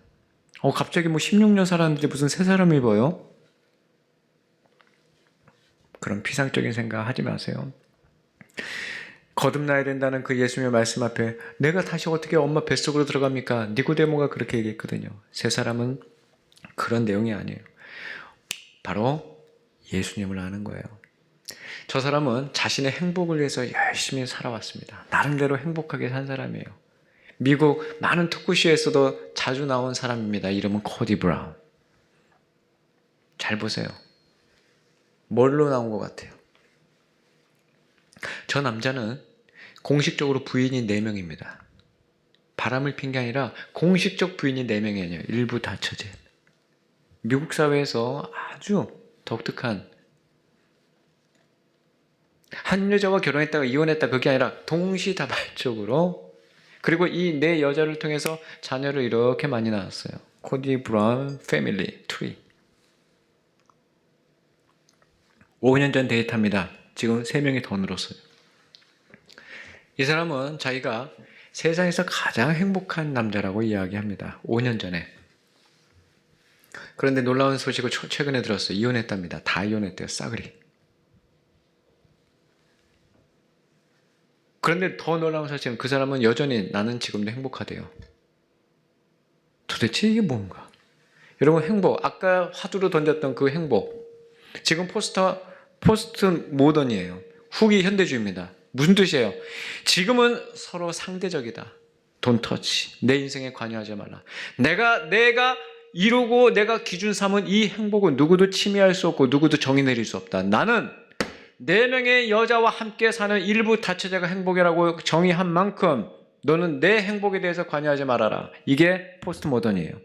갑자기 뭐 16년 살았는데 무슨 새 사람을 입어요? 그런 피상적인 생각 하지 마세요. 거듭나야 된다는 그 예수님의 말씀 앞에 내가 다시 어떻게 엄마 뱃속으로 들어갑니까? 니고데모가 그렇게 얘기했거든요. 세 사람은 그런 내용이 아니에요. 바로 예수님을 아는 거예요. 저 사람은 자신의 행복을 위해서 열심히 살아왔습니다. 나름대로 행복하게 산 사람이에요. 미국 많은 토크쇼에서도 자주 나온 사람입니다. 이름은 코디 브라운. 잘 보세요. 뭘로 나온 것 같아요? 저 남자는 공식적으로 부인이 4명입니다. 바람을 핀 게 아니라 공식적 부인이 4명이 아니에요. 일부 다처제. 미국 사회에서 아주 독특한, 한 여자와 결혼했다가 이혼했다 그게 아니라 동시다발적으로, 그리고 이 4여자를 통해서 자녀를 이렇게 많이 낳았어요. 코디 브라운 패밀리 트리. 5년 전 데이트합니다. 지금 3명이 더 늘었어요. 이 사람은 자기가 세상에서 가장 행복한 남자라고 이야기합니다. 5년 전에. 그런데 놀라운 소식을 최근에 들었어요. 이혼했답니다. 다 이혼했대요. 싸그리. 그런데 더 놀라운 사실은 그 사람은 여전히 나는 지금도 행복하대요. 도대체 이게 뭔가? 여러분, 행복, 아까 화두로 던졌던 그 행복, 지금 포스트 모던이에요. 후기 현대주의입니다. 무슨 뜻이에요? 지금은 서로 상대적이다. Don't touch. 내 인생에 관여하지 말라. 내가 이루고 내가 기준 삼은 이 행복은 누구도 침해할 수 없고 누구도 정의 내릴 수 없다. 나는 4명의 여자와 함께 사는 일부 다처제가 행복이라고 정의한 만큼 너는 내 행복에 대해서 관여하지 말아라. 이게 포스트 모던이에요.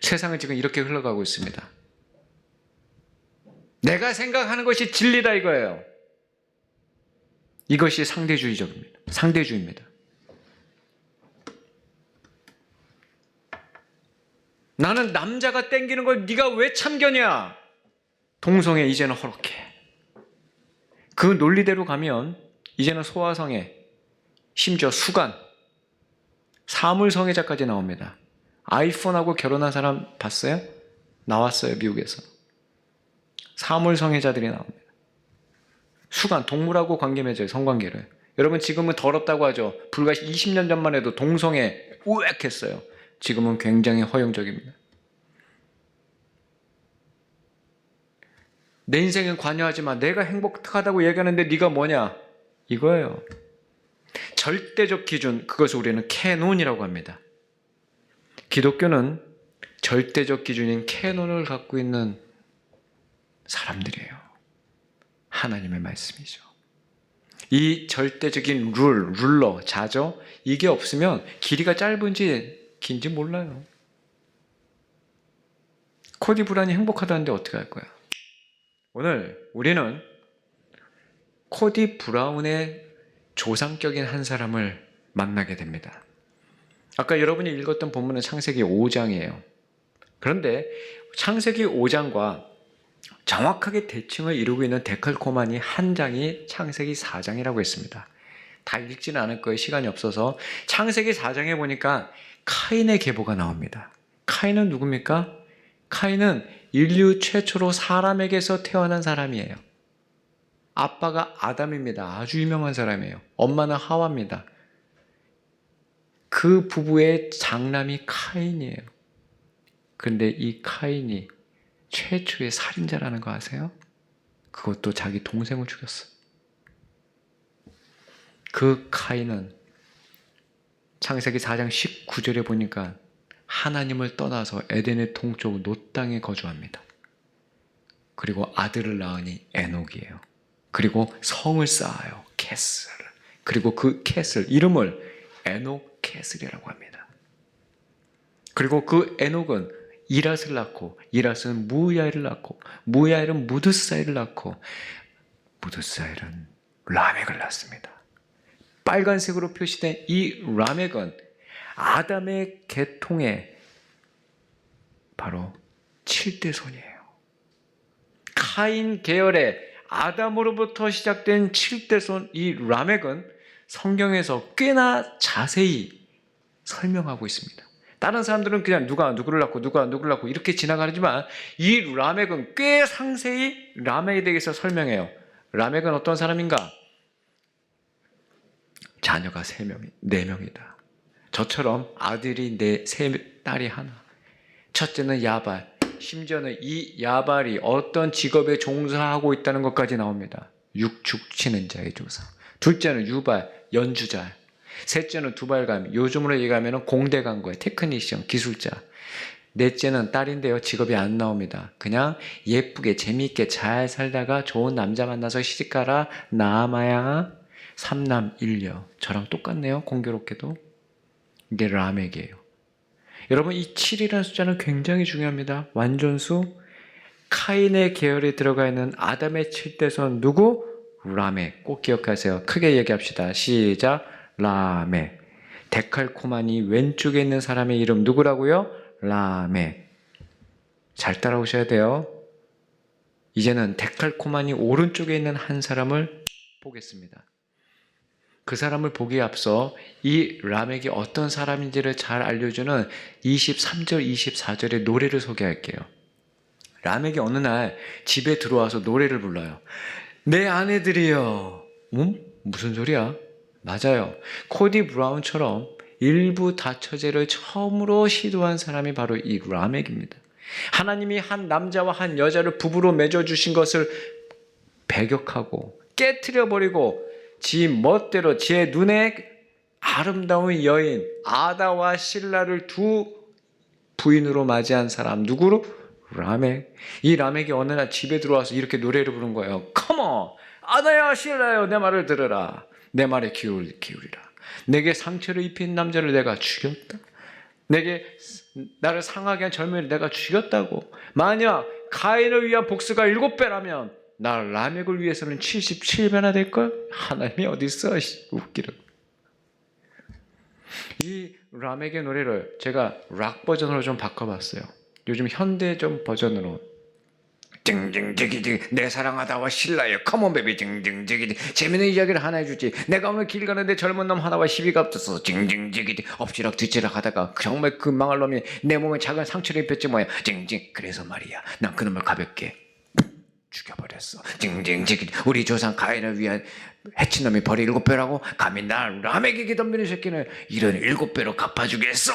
세상은 지금 이렇게 흘러가고 있습니다. 내가 생각하는 것이 진리다 이거예요. 이것이 상대주의적입니다. 상대주의입니다. 나는 남자가 땡기는 걸 네가 왜 참견이야? 동성애 이제는 허락해. 그 논리대로 가면 이제는 소아성애, 심지어 수간, 사물성애자까지 나옵니다. 아이폰하고 결혼한 사람 봤어요? 나왔어요, 미국에서. 사물성애자들이 나옵니다. 수간, 동물하고 관계 맺어요, 성관계를. 여러분, 지금은 더럽다고 하죠. 불과 20년 전만 해도 동성애 우액했어요. 지금은 굉장히 허용적입니다. 내 인생에 관여하지 마. 내가 행복하다고 얘기하는데 네가 뭐냐? 이거예요. 절대적 기준, 그것을 우리는 캐논이라고 합니다. 기독교는 절대적 기준인 캐논을 갖고 있는 사람들이에요. 하나님의 말씀이죠. 이 절대적인 룰러, 자저, 이게 없으면 길이가 짧은지 긴지 몰라요. 코디 브라운이 행복하다는데 어떻게 할 거야? 오늘 우리는 코디 브라운의 조상격인 한 사람을 만나게 됩니다. 아까 여러분이 읽었던 본문은 창세기 5장이에요. 그런데 창세기 5장과 정확하게 대칭을 이루고 있는 데칼코마니 한 장이 창세기 4장이라고 했습니다. 다 읽지는 않을 거예요. 시간이 없어서. 창세기 4장에 보니까 카인의 계보가 나옵니다. 카인은 누굽니까? 카인은 인류 최초로 사람에게서 태어난 사람이에요. 아빠가 아담입니다. 아주 유명한 사람이에요. 엄마는 하와입니다. 그 부부의 장남이 카인이에요. 그런데 이 카인이 최초의 살인자라는 거 아세요? 그것도 자기 동생을 죽였어. 그 카인은 창세기 4장 19절에 보니까 하나님을 떠나서 에덴의 동쪽 놋 땅에 거주합니다. 그리고 아들을 낳으니 에녹이에요. 그리고 성을 쌓아요. 캐슬. 그리고 그 캐슬 이름을 에녹 캐슬이라고 합니다. 그리고 그 에녹은 이랏을 낳고, 이랏은 무야일을 낳고, 무야일은 무드사일을 낳고, 무드사일은 라멕을 낳습니다. 빨간색으로 표시된 이 라멕은 아담의 계통의 바로 7대 손이에요. 카인 계열의 아담으로부터 시작된 7대 손 이 라멕은 성경에서 꽤나 자세히 설명하고 있습니다. 다른 사람들은 그냥 누가 누구를 낳고 이렇게 지나가지만 이 라멕은 꽤 상세히 라멕에 대해서 설명해요. 라멕은 어떤 사람인가? 자녀가 4명이다. 저처럼 아들이 4, 딸이 하나. 첫째는 야발. 심지어는 이 야발이 어떤 직업에 종사하고 있다는 것까지 나옵니다. 육축 치는 자의 조상. 둘째는 유발, 연주자. 셋째는 두발감, 요즘으로 얘기하면 공대 간 거예요. 테크니션, 기술자. 넷째는 딸인데요. 직업이 안 나옵니다. 그냥 예쁘게 재미있게 잘 살다가 좋은 남자 만나서 시집가라 나아마야 3남 1녀. 저랑 똑같네요. 공교롭게도. 이게 라멕이에요. 여러분 이 7이라는 숫자는 굉장히 중요합니다. 완전수. 카인의 계열에 들어가 있는 아담의 7대손 누구? 라멕. 꼭 기억하세요. 크게 얘기합시다. 시작. 라멕. 데칼코마니 왼쪽에 있는 사람의 이름 누구라고요? 라멕. 잘 따라오셔야 돼요. 이제는 데칼코마니 오른쪽에 있는 한 사람을 보겠습니다. 그 사람을 보기에 앞서 이 라멕이 어떤 사람인지를 잘 알려주는 23절, 24절의 노래를 소개할게요. 라멕이 어느 날 집에 들어와서 노래를 불러요. 내 아내들이여. 무슨 소리야? 맞아요. 코디 브라운처럼 일부 다처제를 처음으로 시도한 사람이 바로 이 라멕입니다. 하나님이 한 남자와 한 여자를 부부로 맺어주신 것을 배격하고 깨트려버리고 지 멋대로 제 눈에 아름다운 여인 아다와 실라를 두 부인으로 맞이한 사람 누구로? 라멕. 이 라멕이 어느 날 집에 들어와서 이렇게 노래를 부른 거예요. Come on! 아다야 실라요 내 말을 들으라. 내 말에 기울이라. 내게 상처를 입힌 남자를 내가 죽였다. 내게 나를 상하게 한 젊은이를 내가 죽였다고. 만약 가인을 위한 복수가 7배라면 나 라멕을 위해서는 77배나 될걸? 하나님이 어디 있어? 웃기려. 이 라멕의 노래를 제가 락 버전으로 좀 바꿔봤어요. 요즘 현대 좀 버전으로. 징징지기지 내 사랑하다와 신라여 컴온 베비 징징지기지 재밌는 이야기를 하나 해주지. 내가 오늘 길 가는데 젊은 놈 하나와 시비가 붙어서 징징지기지 엎치락 뒤치락 하다가 정말 그 망할 놈이 내 몸에 작은 상처를 입혔지 뭐야. 징징. 그래서 말이야 난 그놈을 가볍게 죽여버렸어. 징징지기지 우리 조상 가인을 위한 해친 놈이 벌이 7배라고? 감히 날 라멕에게 덤비는 새끼는 이런 7배로 갚아주겠어.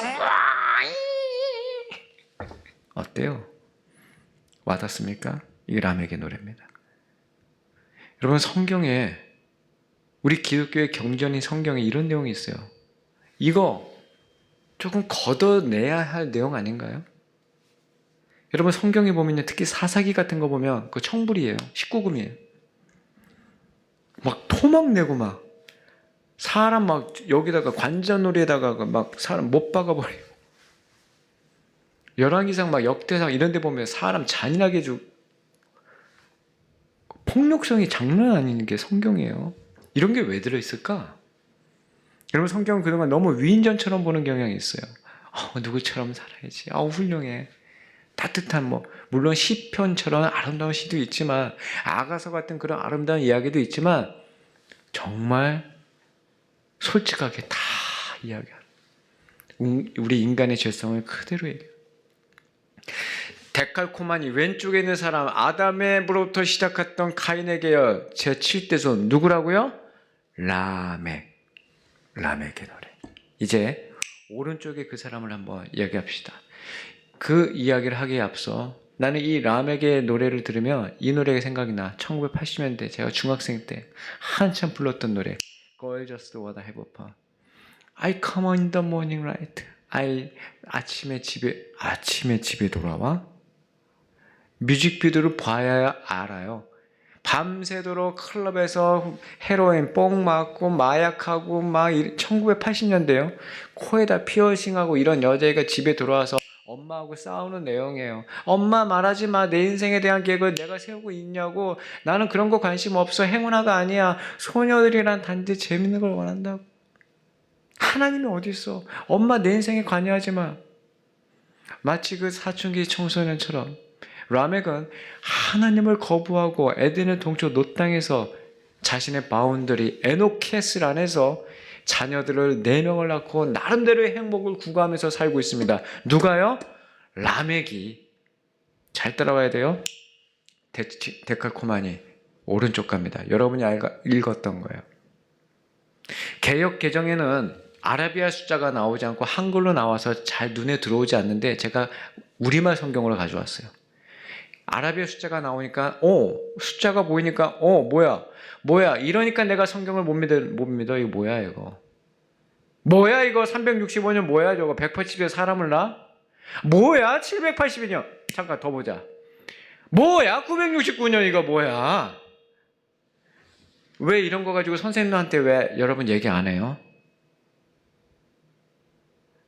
어때요? 와닿습니까? 이게 라멕의 노래입니다. 여러분 성경에 우리 기독교의 경전인 성경에 이런 내용이 있어요. 이거 조금 걷어내야 할 내용 아닌가요? 여러분 성경에 보면 특히 사사기 같은 거 보면 그 청불이에요. 19금이에요. 막 토막 내고 막 사람 막 여기다가 관자놀이에다가 막 사람 못 박아버리고 열왕기상 막 역대상 이런 데 보면 사람 잔인하게 폭력성이 장난 아닌 게 성경이에요. 이런 게 왜 들어있을까? 여러분 성경은 그동안 너무 위인전처럼 보는 경향이 있어요. 누구처럼 살아야지. 훌륭해. 따뜻한 물론 시편처럼 아름다운 시도 있지만 아가서 같은 그런 아름다운 이야기도 있지만 정말 솔직하게 다 이야기하는 우리 인간의 죄성을 그대로 얘기해요. 데칼코마니 왼쪽에 있는 사람 아담에부터 시작했던 카인의 계열 제7대손 누구라고요? 라멕. 라멕의 노래. 이제 오른쪽에 그 사람을 한번 이야기합시다. 그 이야기를 하기에 앞서 나는 이 라멕의 노래를 들으면 이 노래가 생각이 나. 1980년대 제가 중학생 때 한참 불렀던 노래 Girl Just What I Have Upon I come on in the morning light. 아침에 집에 돌아와? 뮤직비디오를 봐야 알아요. 밤새도록 클럽에서 헤로인 뽕 맞고 마약하고 막 1980년대요. 코에다 피어싱하고 이런 여자애가 집에 들어와서 엄마하고 싸우는 내용이에요. 엄마 말하지 마. 내 인생에 대한 계획을 내가 세우고 있냐고. 나는 그런 거 관심 없어. 행운아가 아니야. 소녀들이란 단지 재밌는 걸 원한다고. 하나님이 어디 있어? 엄마 내 인생에 관여하지 마. 마치 그 사춘기 청소년처럼 라멕은 하나님을 거부하고 에덴의 동쪽 놋 땅에서 자신의 바운더리 에노케스 안에서 자녀들을 4명을 낳고 나름대로의 행복을 구가하면서 살고 있습니다. 누가요? 라멕이. 잘 따라와야 돼요. 데칼코마니 오른쪽 갑니다. 여러분이 읽었던 거예요. 개역 개정에는 아라비아 숫자가 나오지 않고 한글로 나와서 잘 눈에 들어오지 않는데 제가 우리말 성경으로 가져왔어요. 아라비아 숫자가 나오니까 숫자가 보이니까 뭐야 이러니까 내가 성경을 못 믿어. 이거 뭐야 이거. 뭐야 이거 365년 뭐야 저거 180에 사람을 낳아? 뭐야 780년 잠깐 더 보자. 뭐야 969년 이거 뭐야. 왜 이런 거 가지고 선생님한테 왜 여러분 얘기 안 해요?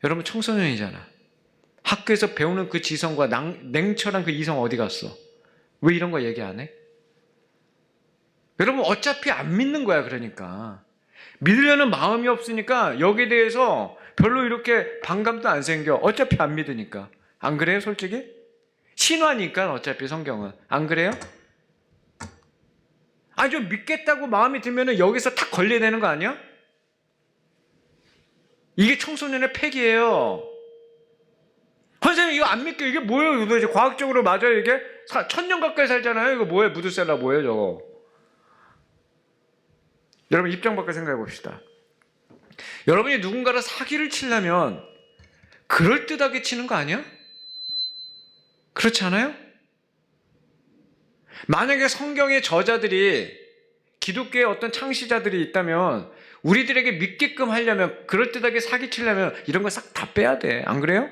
여러분 청소년이잖아. 학교에서 배우는 그 지성과 냉철한 그 이성 어디 갔어? 왜 이런 거 얘기 안 해? 여러분 어차피 안 믿는 거야. 그러니까 믿으려는 마음이 없으니까 여기에 대해서 별로 이렇게 반감도 안 생겨. 어차피 안 믿으니까. 안 그래요 솔직히? 신화니까 어차피 성경은. 안 그래요? 좀 믿겠다고 마음이 들면 여기서 탁 걸려야 되는 거 아니야? 이게 청소년의 폐기예요. 선생님 이거 안 믿게 이게 뭐예요? 도대체 과학적으로 맞아요 이게? 1000년 가까이 살잖아요. 이거 뭐예요? 무드셀라 뭐예요 저거? 여러분 입장 바꿔 생각해 봅시다. 여러분이 누군가를 사기를 치려면 그럴듯하게 치는 거 아니야? 그렇지 않아요? 만약에 성경의 저자들이 기독교의 어떤 창시자들이 있다면 우리들에게 믿게끔 하려면 그럴듯하게 사기치려면 이런 거 싹 다 빼야 돼. 안 그래요?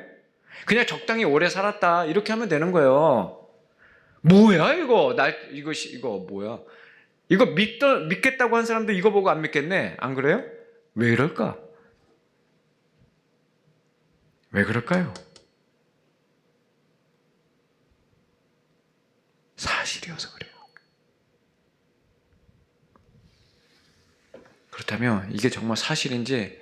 그냥 적당히 오래 살았다 이렇게 하면 되는 거예요. 뭐야 이거 이거 뭐야 이거 믿겠다고 한 사람도 이거 보고 안 믿겠네. 안 그래요? 왜 이럴까? 왜 그럴까요? 사실이어서 그래요. 그렇다면 이게 정말 사실인지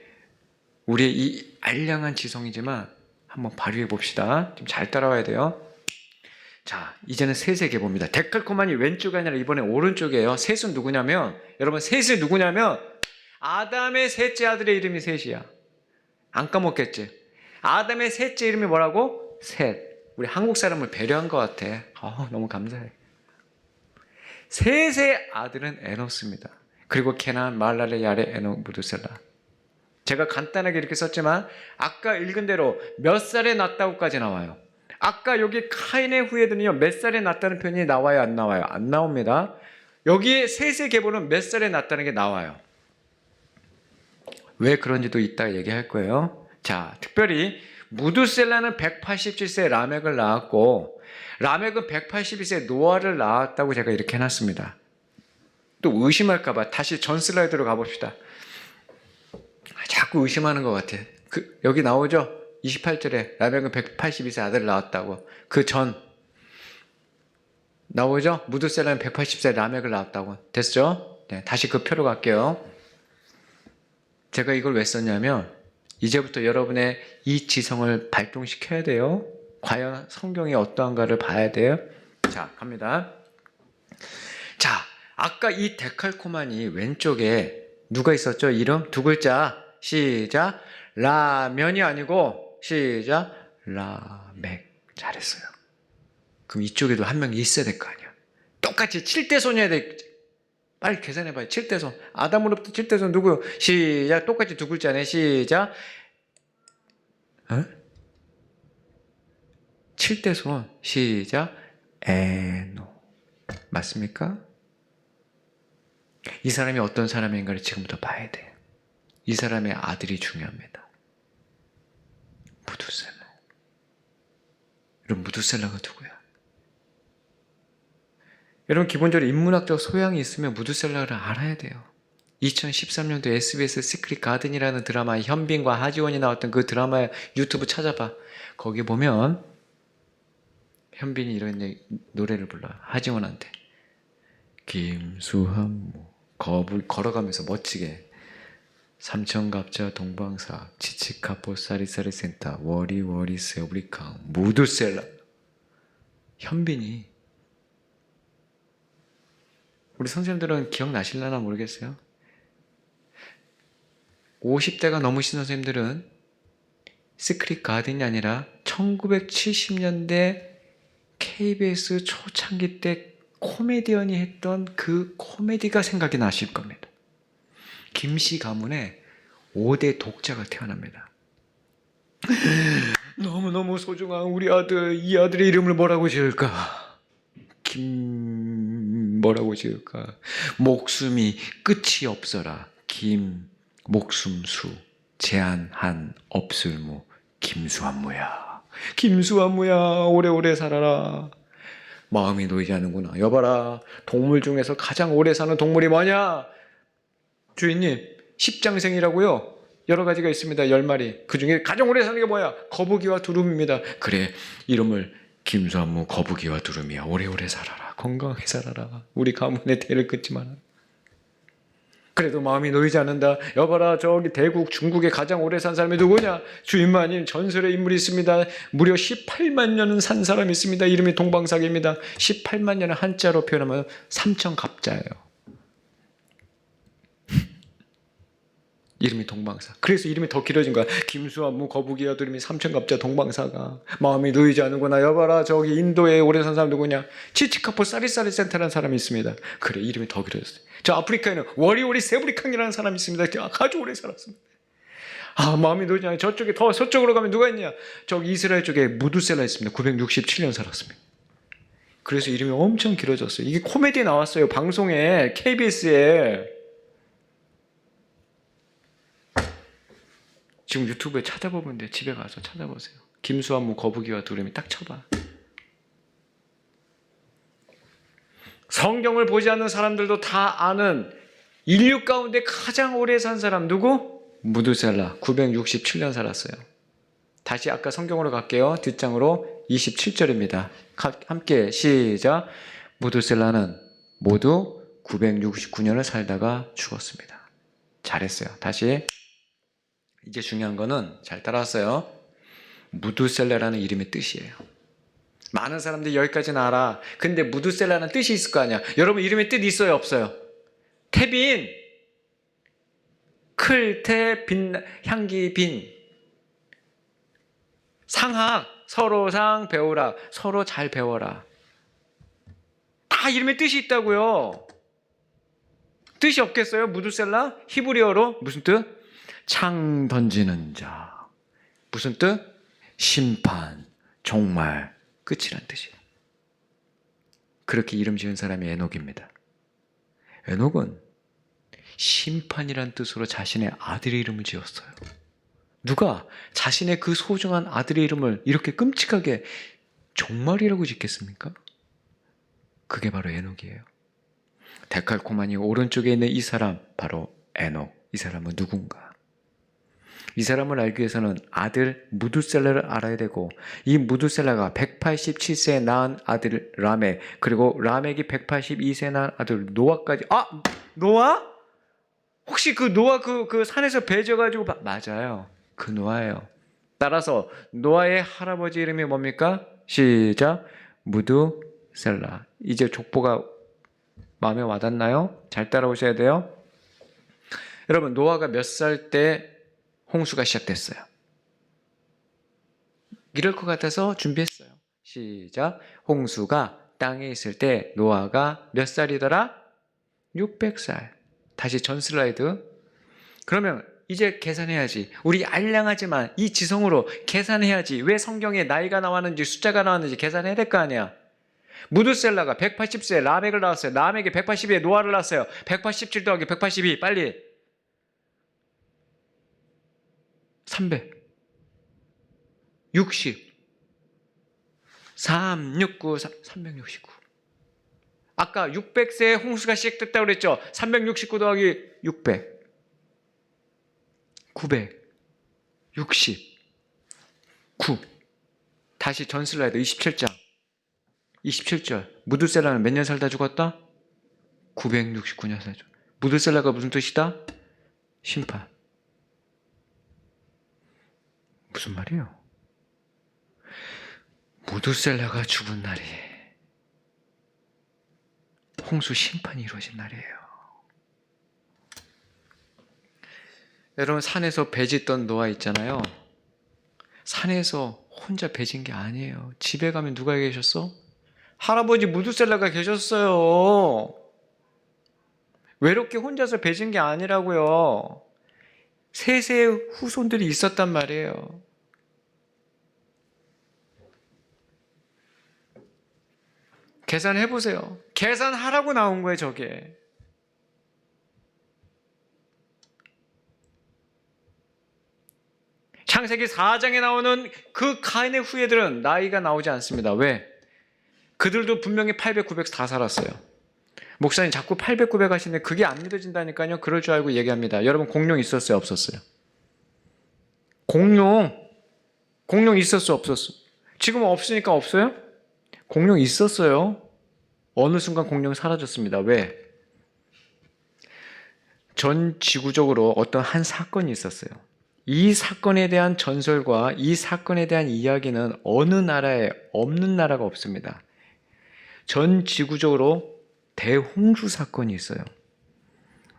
우리의 이 알량한 지성이지만 한번 발휘해 봅시다. 좀 잘 따라와야 돼요. 자, 이제는 셋에게 봅니다. 데칼코마니 왼쪽이 아니라 이번에 오른쪽이에요. 셋은 누구냐면 여러분 셋이 누구냐면 아담의 셋째 아들의 이름이 셋이야. 안 까먹겠지? 아담의 셋째 이름이 뭐라고? 셋. 우리 한국 사람을 배려한 것 같아. 너무 감사해. 셋의 아들은 에노스입니다. 그리고 케난, 말랄레, 야레, 에노, 무드셀라. 제가 간단하게 이렇게 썼지만 아까 읽은 대로 몇 살에 낳았다고까지 나와요. 아까 여기 카인의 후예들은요 몇 살에 낳았다는 표현이 나와요 안 나와요? 안 나옵니다. 여기 셋의 계보는 몇 살에 낳았다는 게 나와요. 왜 그런지도 이따 얘기할 거예요. 자, 특별히 무드셀라는 187세 라멕을 낳았고 라멕은 182세 노아를 낳았다고 제가 이렇게 해놨습니다. 또 의심할까봐 다시 전 슬라이드로 가봅시다. 자꾸 의심하는 것 같아. 여기 나오죠? 28절에 라멕은 182세 아들을 낳았다고. 그 전 나오죠? 무드셀라는 180세 라멕을 낳았다고. 됐죠? 네, 다시 그 표로 갈게요. 제가 이걸 왜 썼냐면 이제부터 여러분의 이 지성을 발동시켜야 돼요. 과연 성경이 어떠한가를 봐야 돼요. 자, 갑니다. 자, 아까 이 데칼코마니 왼쪽에 누가 있었죠? 이름 두 글자. 시작. 라면이 아니고 시작. 라멕. 잘했어요. 그럼 이쪽에도 한 명이 있어야 될 거 아니야. 똑같이 7대 손이어야 돼. 빨리 계산해봐요. 7대 손. 아담으로부터 7대 손 누구요? 시작. 똑같이 두 글자네. 시작. 7대 손. 시작. 에노. 맞습니까? 이 사람이 어떤 사람인가를 지금부터 봐야 돼요. 이 사람의 아들이 중요합니다. 무드셀라. 여러분 무드셀라가 누구야? 여러분 기본적으로 인문학적 소양이 있으면 무드셀라를 알아야 돼요. 2013년도 SBS 시크릿 가든이라는 드라마 현빈과 하지원이 나왔던 그 드라마 유튜브 찾아봐. 거기 보면 현빈이 이런 노래를 불러요. 하지원한테. 김수한무 걸어가면서 멋지게 삼천갑자 동방사 치치카포 사리사리센터 워리워리 세우리캉 무드셀라. 현빈이 우리 선생님들은 기억나실려나 모르겠어요. 50대가 넘으신 선생님들은 시크릿 가든이 아니라 1970년대 KBS 초창기 때 코미디언이 했던 그 코미디가 생각이 나실 겁니다. 김씨 가문에 5대 독자가 태어납니다. 너무너무 소중한 우리 아들, 이 아들의 이름을 뭐라고 지을까? 뭐라고 지을까? 목숨이 끝이 없어라. 목숨수, 제한한 없을무, 김수한무야. 김수한무야, 오래오래 살아라. 마음이 놓이지 않는구나. 여봐라, 동물 중에서 가장 오래 사는 동물이 뭐냐? 주인님, 십장생이라고요. 여러 가지가 있습니다. 10마리. 그 중에 가장 오래 사는 게 뭐야? 거북이와 두루미입니다. 그래, 이름을 김수한무 거북이와 두루미야. 오래오래 살아라. 건강하게 살아라. 우리 가문의 대를 끊지 마라. 그래도 마음이 놓이지 않는다. 여봐라, 저기 대국 중국에 가장 오래 산 사람이 누구냐? 주인마님, 전설의 인물이 있습니다. 무려 18만 년은 산 사람이 있습니다. 이름이 동방사기입니다. 18만 년을 한자로 표현하면 삼천갑자예요. 이름이 동방사. 그래서 이름이 더 길어진 거야. 김수한무 거북이와 두루미 삼천갑자 동방사가. 마음이 놓이지 않는구나. 여봐라, 저기 인도에 오래 산 사람 누구냐? 치치카포 쌀이쌀이 센터라는 사람이 있습니다. 그래, 이름이 더 길어졌어요. 저 아프리카에는 워리워리 세브리캉이라는 사람이 있습니다. 아주 오래 살았습니다. 마음이 놓이지 않아요. 저쪽에 더 서쪽으로 가면 누가 있냐? 저기 이스라엘 쪽에 무두셀라 있습니다. 967년 살았습니다. 그래서 이름이 엄청 길어졌어요. 이게 코미디에 나왔어요. 방송에, KBS에. 지금 유튜브에 찾아보면 돼. 집에 가서 찾아보세요. 김수한무 거북이와 두루미 딱 쳐봐. 성경을 보지 않는 사람들도 다 아는 인류 가운데 가장 오래 산 사람 누구? 무두셀라. 967년 살았어요. 다시 아까 성경으로 갈게요. 뒷장으로 27절입니다. 함께 시작. 무두셀라는 모두 969년을 살다가 죽었습니다. 잘했어요. 다시. 이제 중요한 거는 잘 따라왔어요. 무두셀라라는 이름의 뜻이에요. 많은 사람들이 여기까지는 알아. 근데 무두셀라는 뜻이 있을 거 아니야. 여러분, 이름의 뜻 있어요, 없어요? 태빈, 클태, 향기, 빈. 상학, 서로 상 배우라. 서로 잘 배워라. 다 이름의 뜻이 있다고요. 뜻이 없겠어요? 무두셀라? 히브리어로 무슨 뜻? 창 던지는 자. 무슨 뜻? 심판, 종말, 끝이란 뜻이에요. 그렇게 이름 지은 사람이 에녹입니다. 에녹은 심판이란 뜻으로 자신의 아들의 이름을 지었어요. 누가 자신의 그 소중한 아들의 이름을 이렇게 끔찍하게 종말이라고 짓겠습니까? 그게 바로 에녹이에요. 데칼코마니 오른쪽에 있는 이 사람, 바로 에녹. 이 사람은 누군가? 이 사람을 알기 위해서는 아들 무두셀라를 알아야 되고, 이 무두셀라가 187세에 낳은 아들 라멕, 그리고 라멕이 182세에 낳은 아들 노아까지. 노아? 혹시 그 노아 그 산에서 배 져가지고 맞아요. 그 노아예요. 따라서 노아의 할아버지 이름이 뭡니까? 시작. 무두셀라. 이제 족보가 마음에 와닿나요? 잘 따라오셔야 돼요. 여러분, 노아가 몇 살 때 홍수가 시작됐어요? 이럴 것 같아서 준비했어요. 시작. 홍수가 땅에 있을 때 노아가 몇 살이더라? 600살. 다시 전 슬라이드. 그러면 이제 계산해야지. 우리 알량하지만 이 지성으로 계산해야지. 왜 성경에 나이가 나왔는지 숫자가 나왔는지 계산해야 될 거 아니야. 무두셀라가 180세에 라멕을 낳았어요. 라멕이 180에 노아를 낳았어요. 187 더하기 182 빨리. 360 369 369. 아까 600세에 홍수가 시작됐다고 그랬죠. 369 더하기 600 969. 다시 전 슬라이드 27장 27절. 무두셀라는 몇 년 살다 죽었다? 969년 살다 죽었다. 무두셀라가 무슨 뜻이다? 심판. 무슨 말이에요? 무두셀라가 죽은 날이 홍수 심판이 이루어진 날이에요. 여러분, 산에서 배 짓던 노아 있잖아요. 산에서 혼자 배 짓는 게 아니에요. 집에 가면 누가 계셨어? 할아버지 무두셀라가 계셨어요. 외롭게 혼자서 빚은 게 아니라고요. 셋의 후손들이 있었단 말이에요. 계산해 보세요. 계산하라고 나온 거예요, 저게. 창세기 4장에 나오는 그 가인의 후예들은 나이가 나오지 않습니다. 왜? 그들도 분명히 800, 900 다 살았어요. 목사님 자꾸 800, 900 하시는데 그게 안 믿어진다니까요. 그럴 줄 알고 얘기합니다. 여러분 공룡 있었어요? 없었어요? 공룡 있었어? 없었어? 지금은 없으니까 없어요? 공룡 있었어요. 어느 순간 공룡이 사라졌습니다. 왜? 전 지구적으로 어떤 한 사건이 있었어요. 이 사건에 대한 전설과 이 사건에 대한 이야기는 어느 나라에 없는 나라가 없습니다. 전 지구적으로 대홍수 사건이 있어요.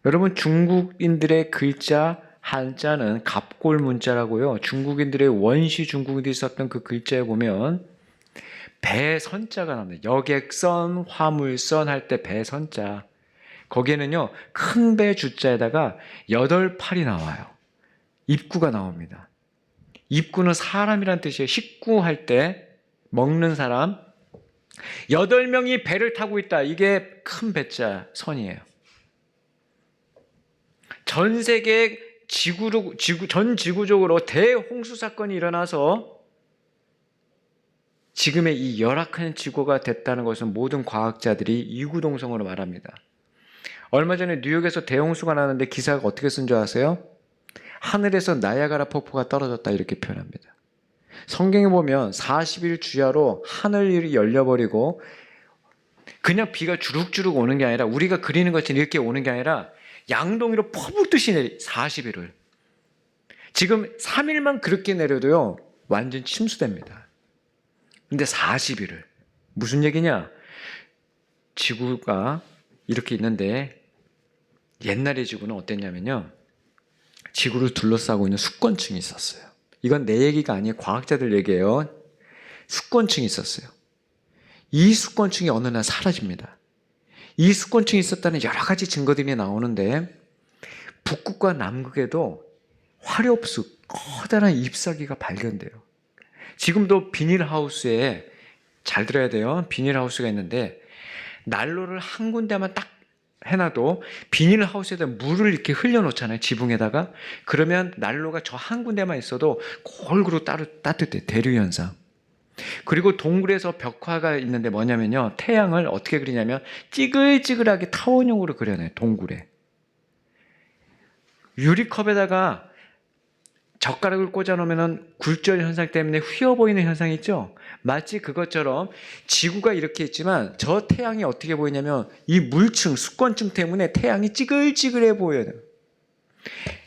여러분 중국인들의 글자 한자는 갑골 문자라고요. 중국인들의 원시 중국인들이 썼던 그 글자에 보면 배선자가 나옵니다. 여객선, 화물선 할 때 배선자. 거기에는요 큰 배 주자에다가 8팔이 나와요. 입구가 나옵니다. 입구는 사람이란 뜻이에요. 식구할 때 먹는 사람. 8명이 배를 타고 있다. 이게 큰 배자 선이에요. 전 세계 전 지구적으로 대홍수 사건이 일어나서 지금의 이 열악한 지구가 됐다는 것은 모든 과학자들이 이구동성으로 말합니다. 얼마 전에 뉴욕에서 대홍수가 나는데 기사가 어떻게 쓴 줄 아세요? 하늘에서 나야가라 폭포가 떨어졌다 이렇게 표현합니다. 성경에 보면 40일 주야로 하늘이 열려버리고 그냥 비가 주룩주룩 오는 게 아니라 우리가 그리는 것처럼 이렇게 오는 게 아니라 양동이로 퍼붓듯이 내리 40일을. 지금 3일만 그렇게 내려도요 완전 침수됩니다. 근데 40일을. 무슨 얘기냐? 지구가 이렇게 있는데 옛날의 지구는 어땠냐면요. 지구를 둘러싸고 있는 수권층이 있었어요. 이건 내 얘기가 아니에요. 과학자들 얘기예요. 수권층이 있었어요. 이 수권층이 어느 날 사라집니다. 이 수권층이 있었다는 여러 가지 증거들이 나오는데 북극과 남극에도 화렵수, 커다란 잎사귀가 발견돼요. 지금도 비닐하우스에 잘 들어야 돼요. 비닐하우스가 있는데 난로를 한 군데만 딱 해놔도 비닐하우스에다 물을 이렇게 흘려놓잖아요. 지붕에다가. 그러면 난로가 저 한 군데만 있어도 골고루 따뜻해. 대류현상. 그리고 동굴에서 벽화가 있는데 뭐냐면요. 태양을 어떻게 그리냐면 찌글찌글하게 타원형으로 그려내요. 동굴에. 유리컵에다가 젓가락을 꽂아놓으면 굴절 현상 때문에 휘어 보이는 현상이 있죠. 마치 그것처럼 지구가 이렇게 있지만 저 태양이 어떻게 보이냐면 이 물층, 수권층 때문에 태양이 찌글찌글해 보여요.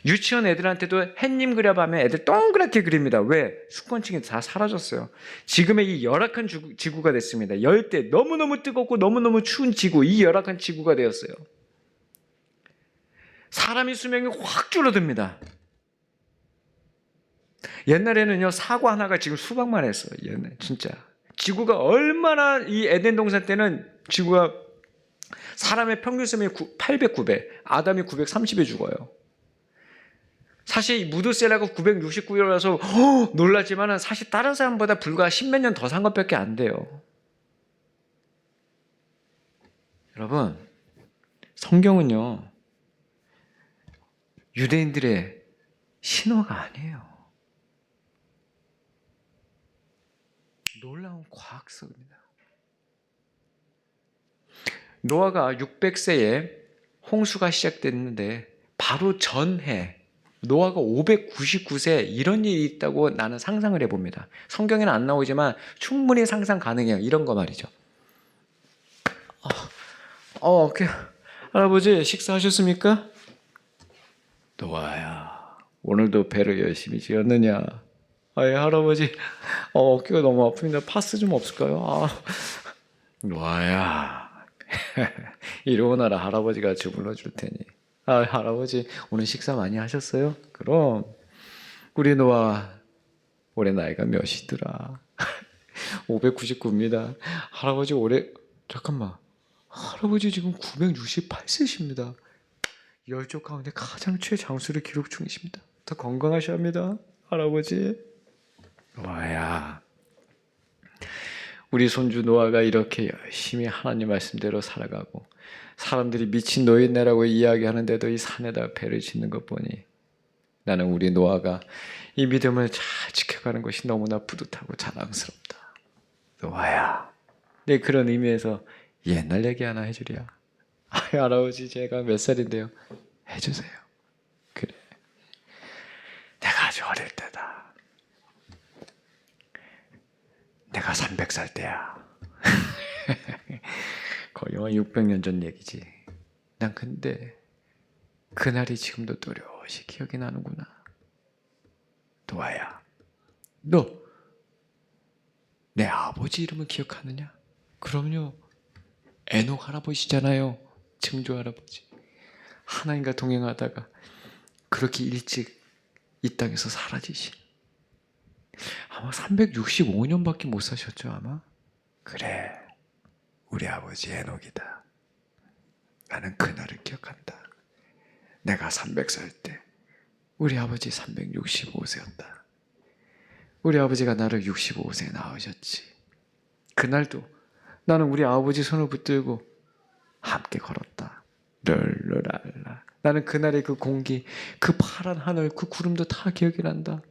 유치원 애들한테도 햇님 그려봐 하면 애들 동그랗게 그립니다. 왜? 수권층이 다 사라졌어요. 지금의 이 열악한 지구가 됐습니다. 열대, 너무너무 뜨겁고 너무너무 추운 지구, 이 열악한 지구가 되었어요. 사람의 수명이 확 줄어듭니다. 옛날에는요 사과 하나가 지금 수박만 했어요. 옛날 진짜 지구가 얼마나 이 에덴 동산 때는 지구가 사람의 평균 수명이 800, 900, 아담이 930에 죽어요. 사실 무드셀라가 969라서 놀랐지만 사실 다른 사람보다 불과 10몇 년 더 산 것밖에 안 돼요. 여러분 성경은요 유대인들의 신화가 아니에요. 놀라운 과학서입니다. 노아가 600세에 홍수가 시작됐는데 바로 전해 노아가 599세 이런 일이 있다고 나는 상상을 해봅니다. 성경에는 안 나오지만 충분히 상상 가능해요. 이런 거 말이죠. 할아버지 식사하셨습니까? 노아야 오늘도 배를 열심히 지었느냐? 아예 할아버지 어깨가 너무 아픕니다. 파스 좀 없을까요? 노아야 이리 오너라 할아버지가 주물러 줄 테니. 할아버지 오늘 식사 많이 하셨어요? 그럼 우리 노아 올해 나이가 몇이더라? 599입니다. 할아버지 올해 잠깐만 할아버지 지금 968세십니다. 10족 가운데 가장 최장수를 기록 중이십니다. 더 건강하셔야 합니다, 할아버지. 와야. 우리 손주 노아가 이렇게 열심히 하나님 말씀대로 살아가고 사람들이 미친 노인네라고 이야기하는데도 이 산에다 배를 짓는 것 보니 나는 우리 노아가 이 믿음을 잘 지켜가는 것이 너무나 뿌듯하고 자랑스럽다. 노아야, 네, 그런 의미에서 옛날 얘기 하나 해주랴. 할아버지 제가 몇 살인데요. 해주세요. 그래, 내가 아주 어릴 때다. 내가 300살 때야. 거의 600년 전 얘기지. 난 근데 그날이 지금도 또렷이 기억이 나는구나. 도아야, 너 내 아버지 이름을 기억하느냐? 그럼요. 에녹 할아버지잖아요. 증조 할아버지. 하나님과 동행하다가 그렇게 일찍 이 땅에서 사라지신, 아마 365년밖에 못 사셨죠, 아마? 그래, 우리 아버지 에녹이다. 나는 그날을 기억한다. 내가 300살 때 우리 아버지 365세였다. 우리 아버지가 나를 65세에 낳으셨지. 그날도 나는 우리 아버지 손을 붙들고 함께 걸었다. 랄랄랄라. 나는 그날의 그 공기, 그 파란 하늘, 그 구름도 다 기억이 난다.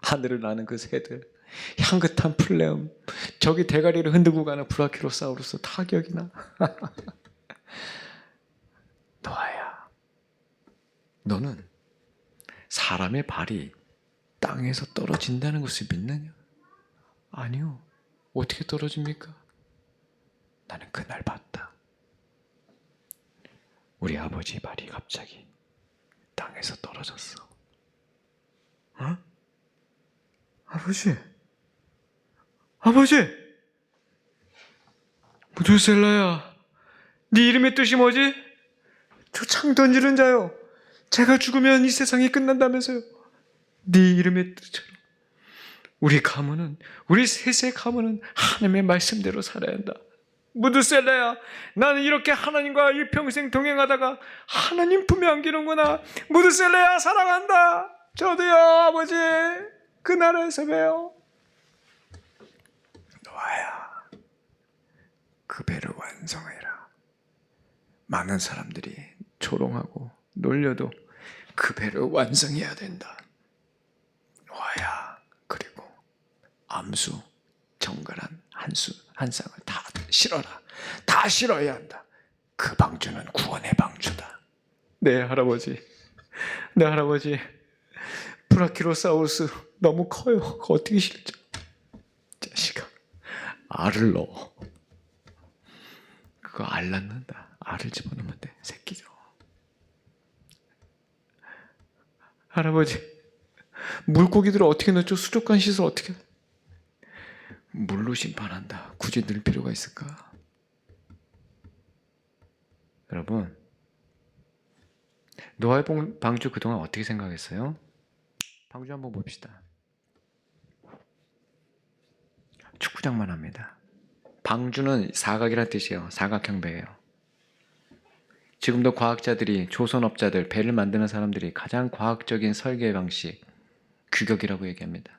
하늘을 나는 그 새들, 향긋한 플레움, 저기 대가리를 흔들고 가는 브라키로사우루스 다 기억이 나. 노아야, 너는 사람의 발이 땅에서 떨어진다는 것을 믿느냐? 아니요. 어떻게 떨어집니까? 나는 그날 봤다. 우리 아버지 발이 갑자기 땅에서 떨어졌어. 어? 아버지, 아버지, 무두셀라야, 네 이름의 뜻이 뭐지? 저 창 던지는 자요. 제가 죽으면 이 세상이 끝난다면서요. 네 이름의 뜻처럼 우리 가문은, 우리 셋의 가문은 하나님의 말씀대로 살아야 한다. 무두셀라야, 나는 이렇게 하나님과 일평생 동행하다가 하나님 품에 안기는구나. 무두셀라야, 사랑한다. 저도요, 아버지. 그 나라에서 봬요. 노아야, 그 배를 완성해라. 많은 사람들이 조롱하고 놀려도 그 배를 완성해야 된다. 노아야, 그리고 암수, 정갈한 한 쌍을 다 실어라. 다 실어야 한다. 그 방주는 구원의 방주다. 네, 할아버지. 네, 할아버지. 브라키로사우루스 너무 커요. 그거 어떻게 실죠? 자식아, 알을 넣어. 그거 알 낳는다. 알을 집어넣으면 돼. 새끼죠. 할아버지, 물고기들을 어떻게 넣죠? 수족관 시설 어떻게? 물로 심판한다. 굳이 넣을 필요가 있을까? 여러분, 노아의 방주 그동안 어떻게 생각했어요? 방주 한번 봅시다. 축구장만 합니다. 방주는 사각이란 뜻이에요. 사각형 배예요. 지금도 과학자들이, 조선업자들, 배를 만드는 사람들이 가장 과학적인 설계 방식, 규격이라고 얘기합니다.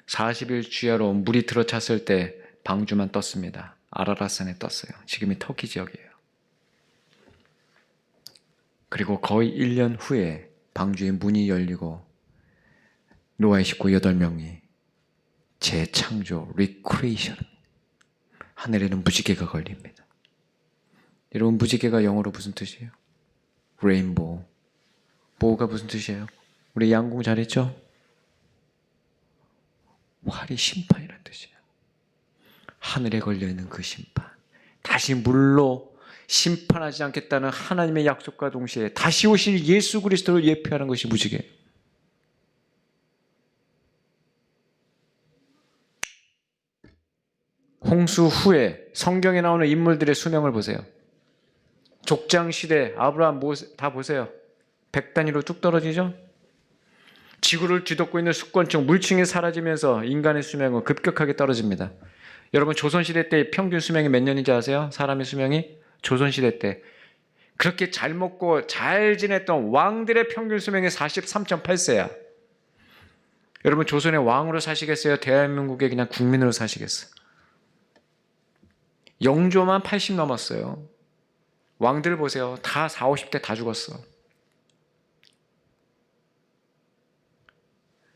40일 주야로 물이 들어찼을 때 방주만 떴습니다. 아라라산에 떴어요. 지금이 터키 지역이에요. 그리고 거의 1년 후에 방주의 문이 열리고 노아의 식구 8명이 재창조, 리크리에이션, 하늘에는 무지개가 걸립니다. 여러분, 무지개가 영어로 무슨 뜻이에요? 레인보우. 보우가 무슨 뜻이에요? 우리 양궁 잘했죠? 활이 심판이라는 뜻이에요. 하늘에 걸려있는 그 심판, 다시 물로 심판하지 않겠다는 하나님의 약속과 동시에 다시 오실 예수 그리스도를 예표하는 것이 무지개예요. 홍수 후에 성경에 나오는 인물들의 수명을 보세요. 족장시대 아브라함, 모세 다 보세요. 100단위로 뚝 떨어지죠? 지구를 뒤덮고 있는 수권층, 물층이 사라지면서 인간의 수명은 급격하게 떨어집니다. 여러분, 조선시대 때 평균 수명이 몇 년인지 아세요? 사람의 수명이? 조선시대 때 그렇게 잘 먹고 잘 지냈던 왕들의 평균 수명이 43.8세야. 여러분 조선의 왕으로 사시겠어요? 대한민국의 그냥 국민으로 사시겠어요? 영조만 80 넘었어요. 왕들 보세요. 다 40, 50대 다 죽었어.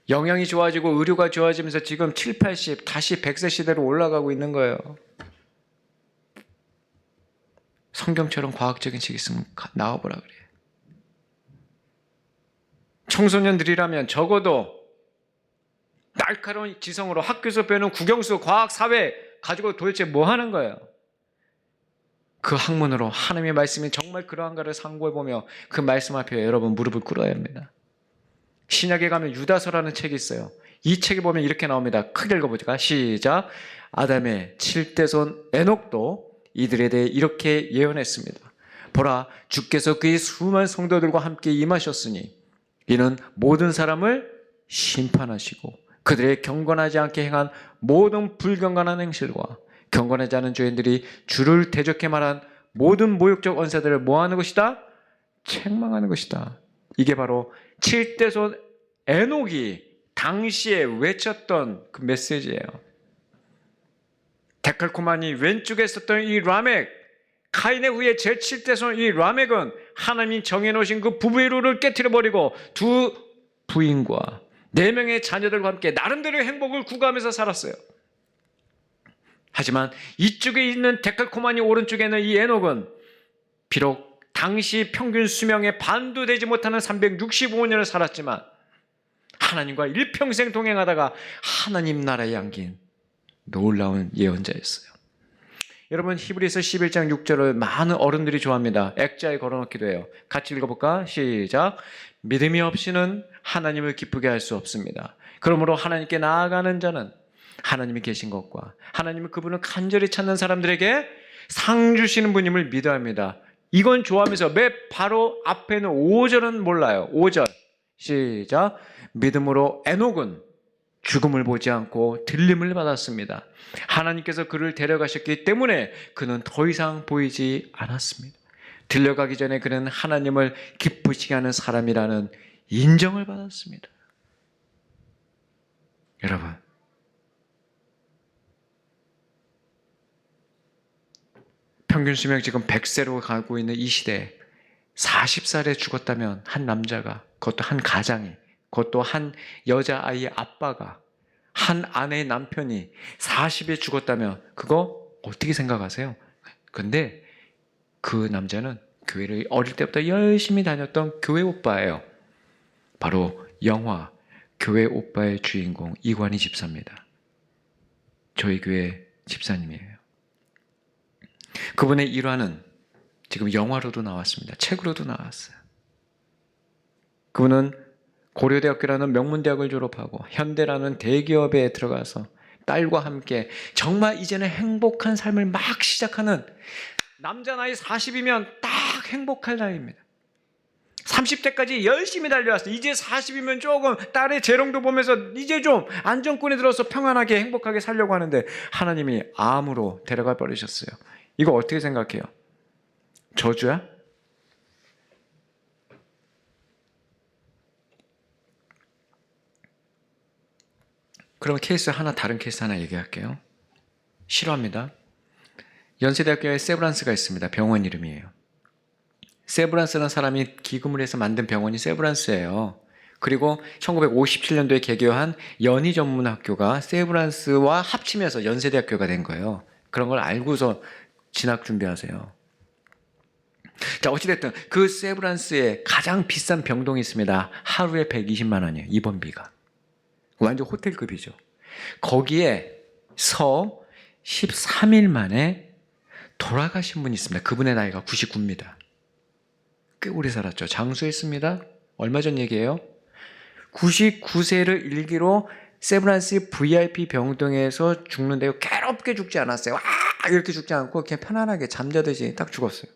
영양이 좋아지고 의료가 좋아지면서 지금 7, 80 다시 100세 시대로 올라가고 있는 거예요. 성경처럼 과학적인 책 있으면 나와보라 그래요. 청소년들이라면 적어도 날카로운 지성으로 학교에서 배우는 국영수, 과학, 사회 가지고 도대체 뭐 하는 거예요? 그 학문으로 하나님의 말씀이 정말 그러한가를 상고해보며 그 말씀 앞에 여러분 무릎을 꿇어야 합니다. 신약에 가면 유다서라는 책이 있어요. 이 책에 보면 이렇게 나옵니다. 크게 읽어보자. 시작. 아담의 7대손 에녹도 이들에 대해 이렇게 예언했습니다. 보라, 주께서 그의 수많은 성도들과 함께 임하셨으니 이는 모든 사람을 심판하시고 그들의 경건하지 않게 행한 모든 불경건한 행실과 경건하지 않은 죄인들이 주를 대적해 말한 모든 모욕적 언사들을 뭐하는 것이다? 책망하는 것이다. 이게 바로 7대손 에녹이 당시에 외쳤던 그 메시지예요. 데칼코마니 왼쪽에 있었던 이 라멕, 카인의 후에 제7대손 이 라멕은 하나님이 정해놓으신 그 부부의 룰을 깨트려버리고 두 부인과 4명의 자녀들과 함께 나름대로 행복을 구가하면서 살았어요. 하지만 이쪽에 있는 데칼코마니 오른쪽에는 이 에녹은 비록 당시 평균 수명의 반도 되지 못하는 365년을 살았지만 하나님과 일평생 동행하다가 하나님 나라에 안긴 놀라운 예언자였어요. 여러분 히브리서 11장 6절을 많은 어른들이 좋아합니다. 액자에 걸어놓기도 해요. 같이 읽어볼까? 시작. 믿음이 없이는 하나님을 기쁘게 할 수 없습니다. 그러므로 하나님께 나아가는 자는 하나님이 계신 것과 하나님은 그분을 간절히 찾는 사람들에게 상 주시는 분임을 믿어야 합니다. 이건 좋아하면서 매 바로 앞에는 5절은 몰라요. 5절 시작. 믿음으로 에녹은 죽음을 보지 않고 들림을 받았습니다. 하나님께서 그를 데려가셨기 때문에 그는 더 이상 보이지 않았습니다. 들려가기 전에 그는 하나님을 기쁘시게 하는 사람이라는 인정을 받았습니다. 여러분, 평균 수명 지금 100세로 가고 있는 이 시대에 40살에 죽었다면 한 남자가, 그것도 한 가장이, 그것도 한 여자아이의 아빠가, 한 아내의 남편이 40에 죽었다면 그거 어떻게 생각하세요? 근데 그 남자는 교회를 어릴 때부터 열심히 다녔던 교회 오빠예요. 바로 영화 교회 오빠의 주인공 이관희 집사입니다. 저희 교회 집사님이에요. 그분의 일화는 지금 영화로도 나왔습니다. 책으로도 나왔어요. 그분은 고려대학교라는 명문대학을 졸업하고 현대라는 대기업에 들어가서 딸과 함께 정말 이제는 행복한 삶을 막 시작하는, 남자 나이 40이면 딱 행복할 나이입니다. 30대까지 열심히 달려왔어요. 이제 40이면 조금 딸의 재롱도 보면서 이제 좀 안정권에 들어서 평안하게 행복하게 살려고 하는데 하나님이 암으로 데려가 버리셨어요. 이거 어떻게 생각해요? 저주야? 그럼 다른 케이스 하나 얘기할게요. 싫어합니다. 연세대학교에 세브란스가 있습니다. 병원 이름이에요. 세브란스라는 사람이 기금을 해서 만든 병원이 세브란스예요. 그리고 1957년도에 개교한 연희 전문 학교가 세브란스와 합치면서 연세대학교가 된 거예요. 그런 걸 알고서 진학 준비하세요. 자, 어찌됐든 그 세브란스에 가장 비싼 병동이 있습니다. 하루에 120만 원이에요. 입원비가. 완전 호텔급이죠. 거기에서 13일 만에 돌아가신 분이 있습니다. 그분의 나이가 99입니다. 꽤 오래 살았죠. 장수했습니다. 얼마 전 얘기예요. 99세를 일기로 세브란스 VIP 병동에서 죽는데요. 괴롭게 죽지 않았어요. 이렇게 죽지 않고 그냥 편안하게 잠자듯이 딱 죽었어요.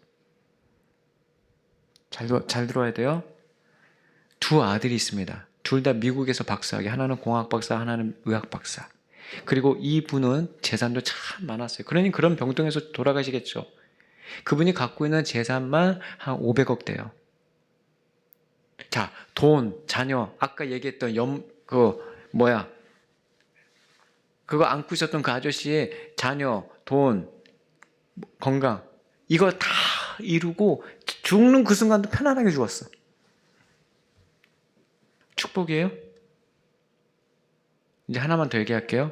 잘 들어야 돼요. 두 아들이 있습니다. 둘 다 미국에서 박사학위, 하나는 공학 박사, 하나는 의학 박사. 그리고 이분은 재산도 참 많았어요. 그러니 그런 병동에서 돌아가시겠죠. 그분이 갖고 있는 재산만 한 500억 돼요. 자, 돈, 자녀, 아까 얘기했던 그거 안고 있었던 그 아저씨의 자녀, 돈, 건강, 이거 다 이루고 죽는 그 순간도 편안하게 죽었어. 축복이에요? 이제 하나만 더 얘기할게요.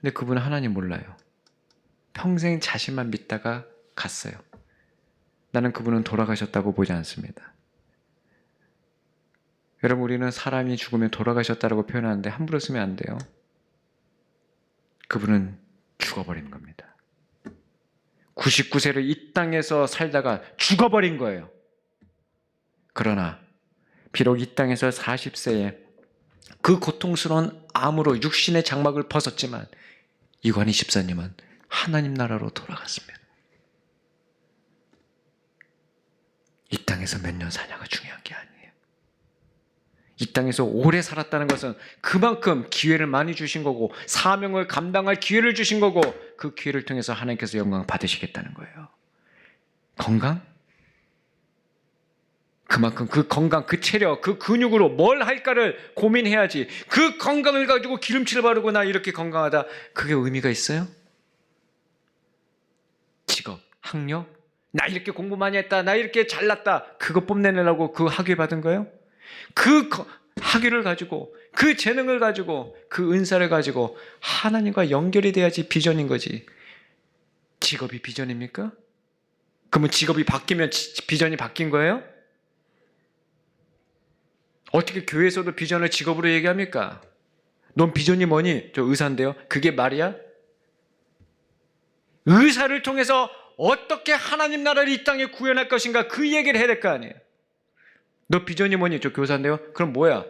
근데 그분은 하나님 몰라요. 평생 자신만 믿다가 갔어요. 나는 그분은 돌아가셨다고 보지 않습니다. 여러분, 우리는 사람이 죽으면 돌아가셨다고 표현하는데 함부로 쓰면 안 돼요. 그분은 죽어버린 겁니다. 99세를 이 땅에서 살다가 죽어버린 거예요. 그러나 비록 이 땅에서 40세에 그 고통스러운 암으로 육신의 장막을 벗었지만 이관희 집사님은 하나님 나라로 돌아갔습니다. 이 땅에서 몇 년 사냐가 중요한 게 아니에요. 이 땅에서 오래 살았다는 것은 그만큼 기회를 많이 주신 거고 사명을 감당할 기회를 주신 거고 그 기회를 통해서 하나님께서 영광을 받으시겠다는 거예요. 건강? 그만큼 그 건강, 그 체력, 그 근육으로 뭘 할까를 고민해야지. 그 건강을 가지고 기름칠을 바르고 나 이렇게 건강하다, 그게 의미가 있어요? 직업, 학력? 나 이렇게 공부 많이 했다, 나 이렇게 잘났다, 그거 뽐내려고 그 학위 받은 거예요? 그 학위를 가지고, 그 재능을 가지고, 그 은사를 가지고 하나님과 연결이 돼야지 비전인 거지. 직업이 비전입니까? 그러면 직업이 바뀌면 비전이 바뀐 거예요? 어떻게 교회에서도 비전을 직업으로 얘기합니까? 넌 비전이 뭐니? 저 의사인데요. 그게 말이야? 의사를 통해서 어떻게 하나님 나라를 이 땅에 구현할 것인가, 그 얘기를 해야 될 거 아니에요. 너 비전이 뭐니? 저 교사인데요. 그럼 뭐야?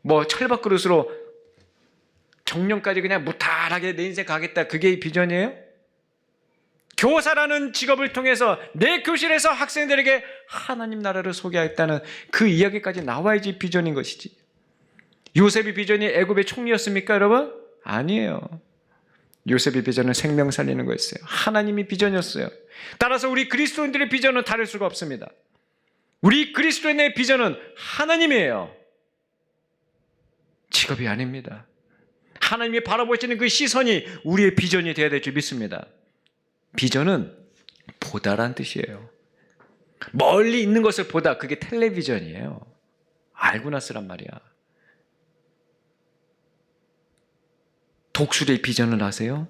뭐 철밥그릇으로 정년까지 그냥 무탈하게 내 인생 가겠다, 그게 비전이에요? 교사라는 직업을 통해서 내 교실에서 학생들에게 하나님 나라를 소개하겠다는 그 이야기까지 나와야지 비전인 것이지. 요셉의 비전이 애굽의 총리였습니까, 여러분? 아니에요. 요셉의 비전은 생명 살리는 거였어요. 하나님이 비전이었어요. 따라서 우리 그리스도인들의 비전은 다를 수가 없습니다. 우리 그리스도인의 비전은 하나님이에요. 직업이 아닙니다. 하나님이 바라보시는 그 시선이 우리의 비전이 되어야 될 줄 믿습니다. 비전은 보다란 뜻이에요. 멀리 있는 것을 보다, 그게 텔레비전이에요. 알고 나서란 말이야. 독수리의 비전을 아세요?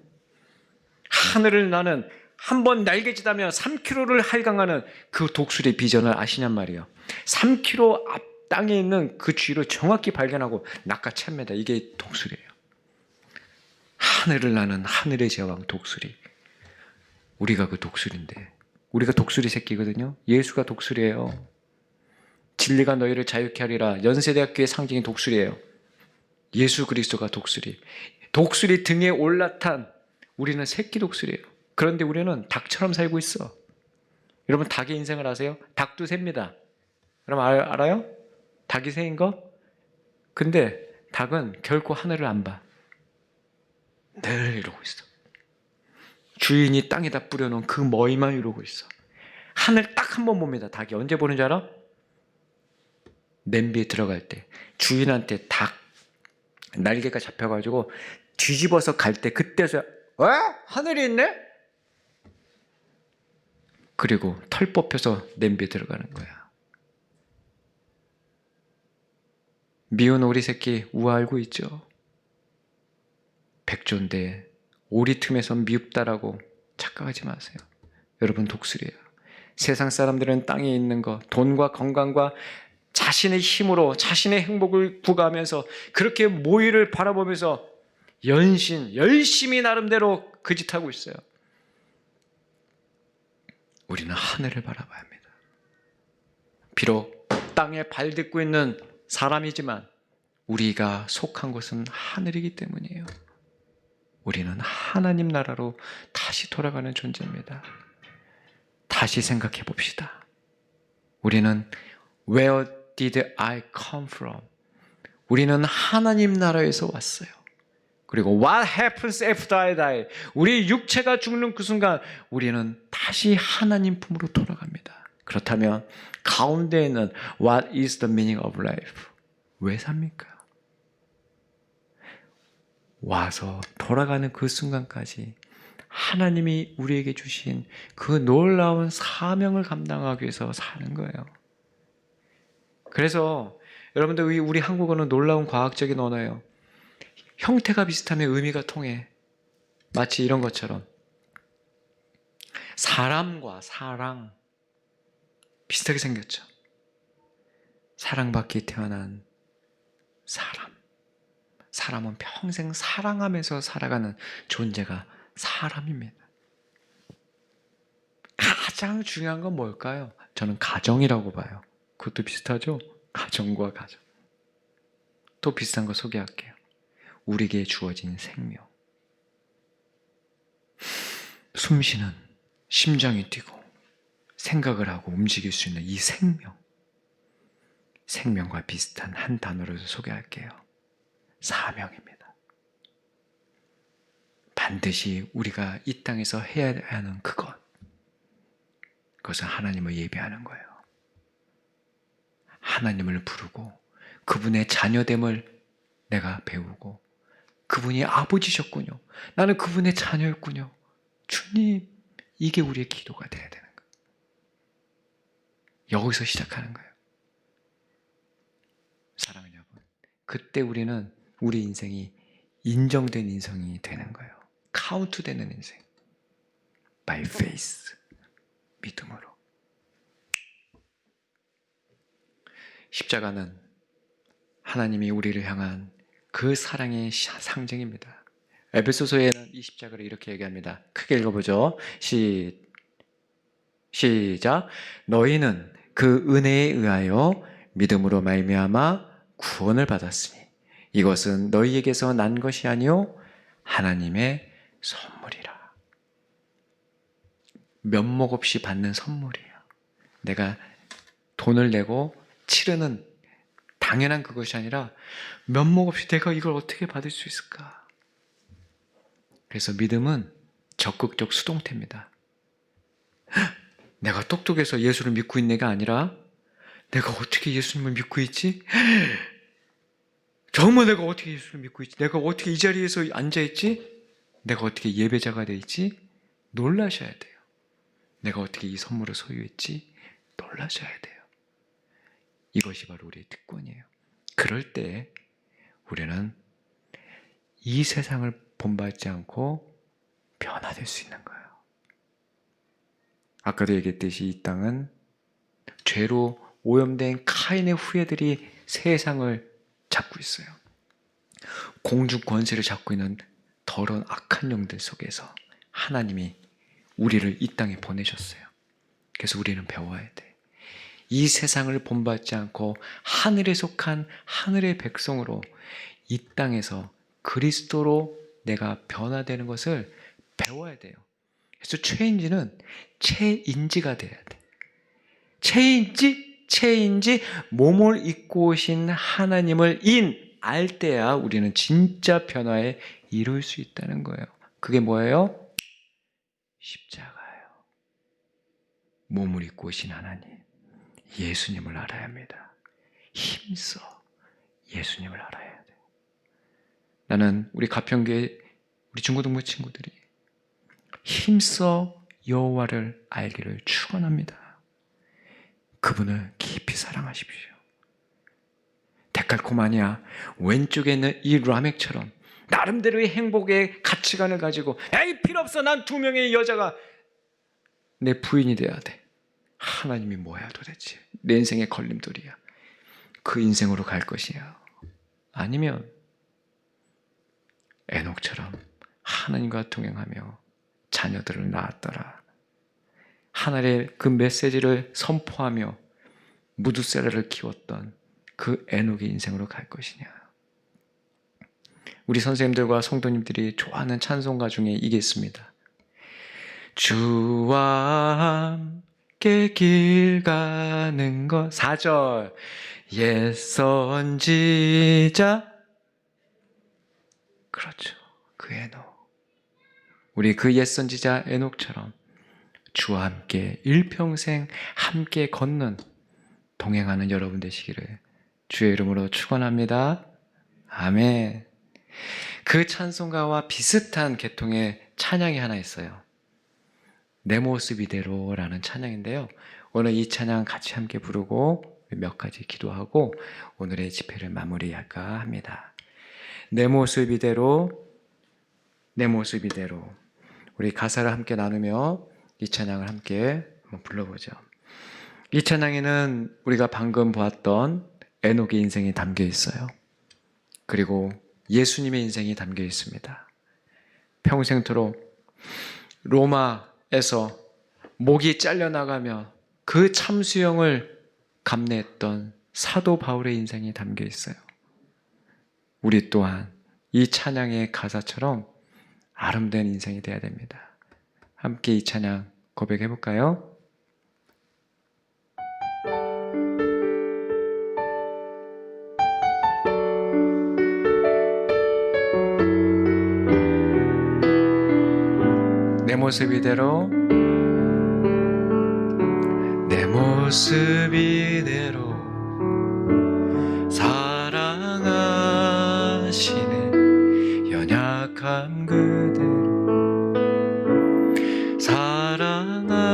하늘을 나는, 한번 날개짓하면 3km를 할강하는 그 독수리의 비전을 아시냔 말이에요. 3km 앞 땅에 있는 그 쥐를 정확히 발견하고 낚아챕니다. 이게 독수리예요. 하늘을 나는 하늘의 제왕 독수리. 우리가 그 독수리인데, 우리가 독수리 새끼거든요. 예수가 독수리예요. 진리가 너희를 자유케 하리라. 연세대학교의 상징이 독수리예요. 예수 그리스도가 독수리. 독수리 등에 올라탄 우리는 새끼 독수리예요. 그런데 우리는 닭처럼 살고 있어. 여러분, 닭의 인생을 아세요? 닭도 셉니다. 여러분 알아요? 닭이 새인 거? 근데 닭은 결코 하늘을 안 봐. 늘 이러고 있어. 주인이 땅에다 뿌려놓은 그 머리만 이러고 있어. 하늘 딱 한 번 봅니다. 닭이 언제 보는 줄 알아? 냄비에 들어갈 때 주인한테 닭 날개가 잡혀가지고 뒤집어서 갈 때, 그때서 하늘이 있네? 그리고 털 뽑혀서 냄비에 들어가는 거야. 미운 오리 새끼 우아 알고 있죠? 백조인데 오리 틈에서 미흡다라고 착각하지 마세요. 여러분, 독수리예요. 세상 사람들은 땅에 있는 것, 돈과 건강과 자신의 힘으로 자신의 행복을 구가하면서 그렇게 모의를 바라보면서 열심히 나름대로 그 짓 하고 있어요. 우리는 하늘을 바라봐야 합니다. 비록 땅에 발 딛고 있는 사람이지만 우리가 속한 곳은 하늘이기 때문이에요. 우리는 하나님 나라로 다시 돌아가는 존재입니다. 다시 생각해 봅시다. 우리는 Where did I come from? 우리는 하나님 나라에서 왔어요. 그리고 what happens after I die? 우리 육체가 죽는 그 순간 우리는 다시 하나님 품으로 돌아갑니다. 그렇다면 가운데 있는 what is the meaning of life? 왜 삽니까? 와서 돌아가는 그 순간까지 하나님이 우리에게 주신 그 놀라운 사명을 감당하기 위해서 사는 거예요. 그래서 여러분들 우리 한국어는 놀라운 과학적인 언어예요. 형태가 비슷하면 의미가 통해. 마치 이런 것처럼 사람과 사랑 비슷하게 생겼죠. 사랑받기 태어난 사람. 사람은 평생 사랑하면서 살아가는 존재가 사람입니다. 가장 중요한 건 뭘까요? 저는 가정이라고 봐요. 그것도 비슷하죠? 가정과 가정. 또 비슷한 거 소개할게요. 우리에게 주어진 생명. 숨쉬는, 심장이 뛰고 생각을 하고 움직일 수 있는 이 생명. 생명과 비슷한 한 단어로 소개할게요. 사명입니다. 반드시 우리가 이 땅에서 해야 하는 그것은 하나님을 예배하는 거예요. 하나님을 부르고 그분의 자녀됨을 내가 배우고 그분이 아버지셨군요. 나는 그분의 자녀였군요. 주님, 이게 우리의 기도가 돼야 되는 거예요. 여기서 시작하는 거예요. 사랑하는 여러분, 그때 우리는 우리 인생이 인정된 인생이 되는 거예요. 카운트되는 인생. By faith. 믿음으로. 십자가는 하나님이 우리를 향한 그 사랑의 상징입니다. 에베소서에는 이 십자가를 이렇게 얘기합니다. 크게 읽어보죠. 시작. 너희는 그 은혜에 의하여 믿음으로 말미암아 구원을 받았으니 이것은 너희에게서 난 것이 아니요 하나님의 선물이라. 면목 없이 받는 선물이에요. 내가 돈을 내고 치르는 당연한 그것이 아니라 면목 없이 내가 이걸 어떻게 받을 수 있을까? 그래서 믿음은 적극적 수동태입니다. 내가 똑똑해서 예수를 믿고 있는 게 아니라 내가 어떻게 예수님을 믿고 있지? 정말 내가 어떻게 예수를 믿고 있지? 내가 어떻게 이 자리에서 앉아있지? 내가 어떻게 예배자가 돼 있지? 놀라셔야 돼요. 내가 어떻게 이 선물을 소유했지? 놀라셔야 돼요. 이것이 바로 우리의 특권이에요. 그럴 때 우리는 이 세상을 본받지 않고 변화될 수 있는 거예요. 아까도 얘기했듯이 이 땅은 죄로 오염된 카인의 후예들이 세상을 잡고 있어요. 공중 권세를 잡고 있는 더러운 악한 영들 속에서 하나님이 우리를 이 땅에 보내셨어요. 그래서 우리는 배워야 돼. 이 세상을 본받지 않고 하늘에 속한 하늘의 백성으로 이 땅에서 그리스도로 내가 변화되는 것을 배워야 돼요. 그래서 체인지는 체인지가 돼야 돼. 체인지 몸을 입고 오신 하나님을 알 때야 우리는 진짜 변화에 이룰 수 있다는 거예요. 그게 뭐예요? 십자가예요. 몸을 입고 오신 하나님, 예수님을 알아야 합니다. 힘써 예수님을 알아야 돼요. 나는 우리 가평교회 우리 중고등부 친구들이 힘써 여호와를 알기를 축원합니다. 그분을 깊이 사랑하십시오. 데칼코마니아 왼쪽에 있는 이 라멕처럼 나름대로의 행복의 가치관을 가지고 에이 필요 없어 난 2명의 여자가 내 부인이 돼야 돼. 하나님이 뭐야 도대체 내 인생의 걸림돌이야. 그 인생으로 갈 것이야. 아니면 에녹처럼 하나님과 동행하며 자녀들을 낳았더라. 하나님의 그 메시지를 선포하며 무두세라를 키웠던 그 에녹의 인생으로 갈 것이냐. 우리 선생님들과 성도님들이 좋아하는 찬송가 중에 이게 있습니다. 주와 함께 길 가는 것 4절 옛 선지자 그렇죠. 그 에녹. 우리 그 옛 선지자 에녹처럼 주와 함께 일평생 함께 걷는 동행하는 여러분 되시기를 주의 이름으로 축원합니다. 아멘. 그 찬송가와 비슷한 계통의 찬양이 하나 있어요. 내 모습 이대로라는 찬양인데요. 오늘 이 찬양 같이 함께 부르고 몇 가지 기도하고 오늘의 집회를 마무리할까 합니다. 내 모습 이대로, 내 모습 이대로. 우리 가사를 함께 나누며 이 찬양을 함께 한번 불러보죠. 이 찬양에는 우리가 방금 보았던 에녹의 인생이 담겨 있어요. 그리고 예수님의 인생이 담겨 있습니다. 평생토록 로마에서 목이 잘려나가며 그 참수형을 감내했던 사도 바울의 인생이 담겨 있어요. 우리 또한 이 찬양의 가사처럼 아름다운 인생이 되어야 됩니다. 함께 이 찬양 고백해 볼까요? 내 모습 이대로, 내 모습 이대로 사랑하시네. 연약함 그대로 사랑하시네.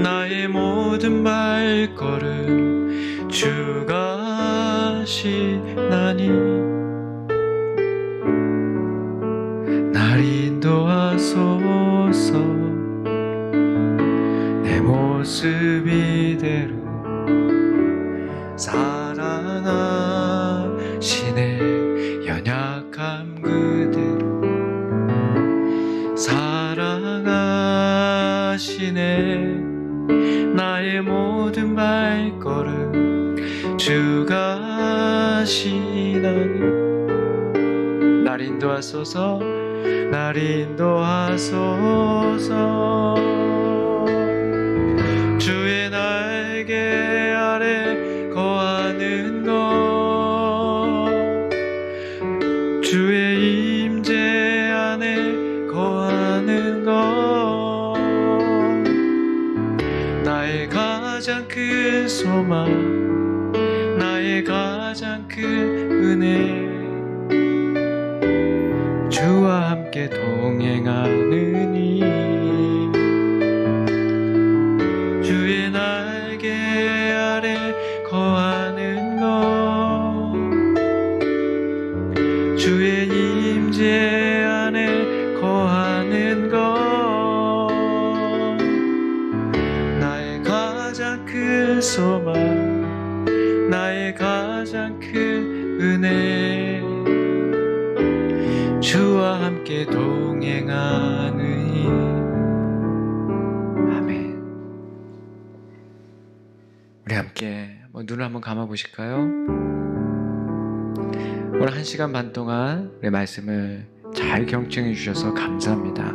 나의 모든 발걸음 주가 하시나니 날 인도하소서. 내 모습 이대로 사랑하시네. 연약함 그대로 사랑하시네. 나의 모든 발걸음 주가 하시나니 날 인도하소서. 날 인도하소서. 주의 날개 아래 거하는 것, 주의 임재 안에 거하는 것, 나의 가장 큰 소망, 나의 가장 큰 은혜, 주와 함께 동행하느니 주의 날개 아래 거하는 것, 주의 임재 안에 거하는 것, 나의 가장 큰 소망, 나의 가장 큰 은혜, 주와 함께 동행하느니. 아멘. 우리 함께 눈을 한번 감아 보실까요? 오늘 1시간 반 동안 우리 말씀을 잘 경청해 주셔서 감사합니다.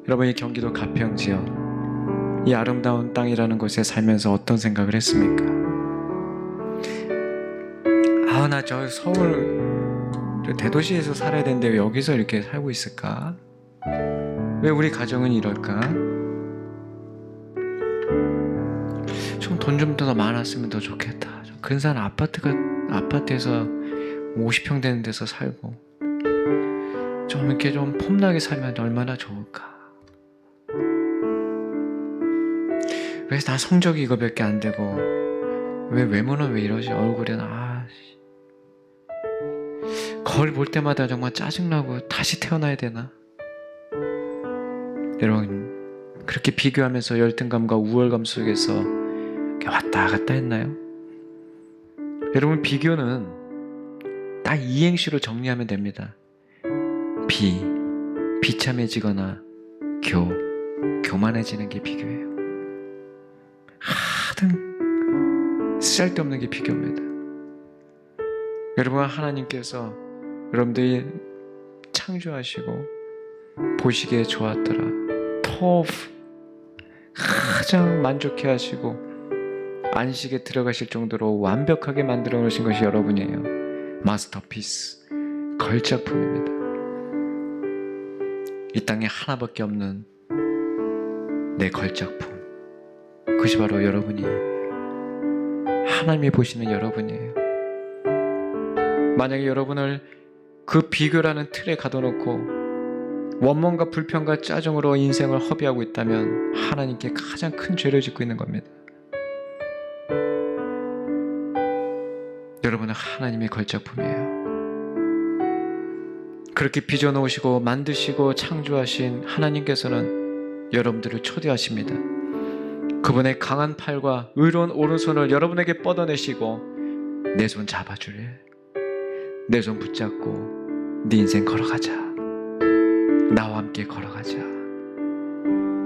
여러분, 이 경기도 가평 지역, 이 아름다운 땅이라는 곳에 살면서 어떤 생각을 했습니까? 나 저 서울 대도시에서 살아야 되는데 왜 여기서 이렇게 살고 있을까? 왜 우리 가정은 이럴까? 좀 돈 좀 더 많았으면 더 좋겠다. 좀 근사한 아파트에서 50평 되는 데서 살고 좀 이렇게 좀 폼나게 살면 얼마나 좋을까? 왜 나 성적이 이거밖에 안 되고 왜 외모는 왜 이러지? 얼굴은 거울 볼 때마다 정말 짜증나고 다시 태어나야 되나? 여러분, 그렇게 비교하면서 열등감과 우월감 속에서 왔다 갔다 했나요? 여러분, 비교는 딱 이행시로 정리하면 됩니다. 비참해지거나 교만해지는 게 비교예요. 하등 쓸데없는 게 비교입니다. 여러분, 하나님께서 여러분들이 창조하시고 보시기에 좋았더라, 가장 만족해 하시고 안식에 들어가실 정도로 완벽하게 만들어 놓으신 것이 여러분이에요. 마스터피스, 걸작품입니다. 이 땅에 하나밖에 없는 내 걸작품, 그것이 바로 여러분이, 하나님이 보시는 여러분이에요. 만약에 여러분을 그 비교라는 틀에 가둬놓고 원망과 불평과 짜증으로 인생을 허비하고 있다면 하나님께 가장 큰 죄를 짓고 있는 겁니다. 여러분은 하나님의 걸작품이에요. 그렇게 빚어놓으시고 만드시고 창조하신 하나님께서는 여러분들을 초대하십니다. 그분의 강한 팔과 의로운 오른손을 여러분에게 뻗어내시고 내 손 잡아줄래? 내 손 붙잡고 네 인생 걸어가자. 나와 함께 걸어가자.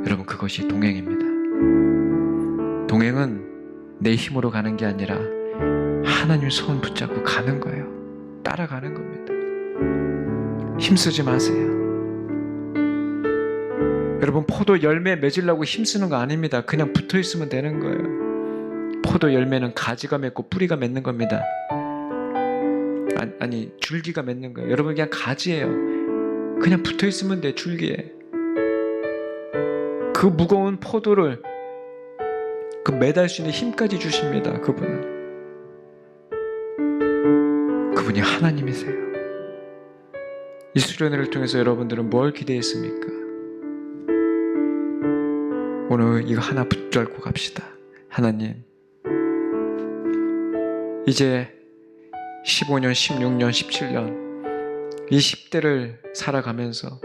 여러분, 그것이 동행입니다. 동행은 내 힘으로 가는 게 아니라 하나님 손 붙잡고 가는 거예요. 따라가는 겁니다. 힘쓰지 마세요. 여러분, 포도 열매 맺으려고 힘쓰는 거 아닙니다. 그냥 붙어 있으면 되는 거예요. 포도 열매는 가지가 맺고 뿌리가 맺는 겁니다. 아니 줄기가 맺는 거예요. 여러분, 그냥 가지예요. 그냥 붙어 있으면 돼. 줄기에 그 무거운 포도를 그 매달 수 있는 힘까지 주십니다. 그분이 하나님이세요. 이 수련회를 통해서 여러분들은 뭘 기대했습니까? 오늘 이거 하나 붙잡고 갑시다. 하나님, 이제 15년, 16년, 17년 이 10대를 살아가면서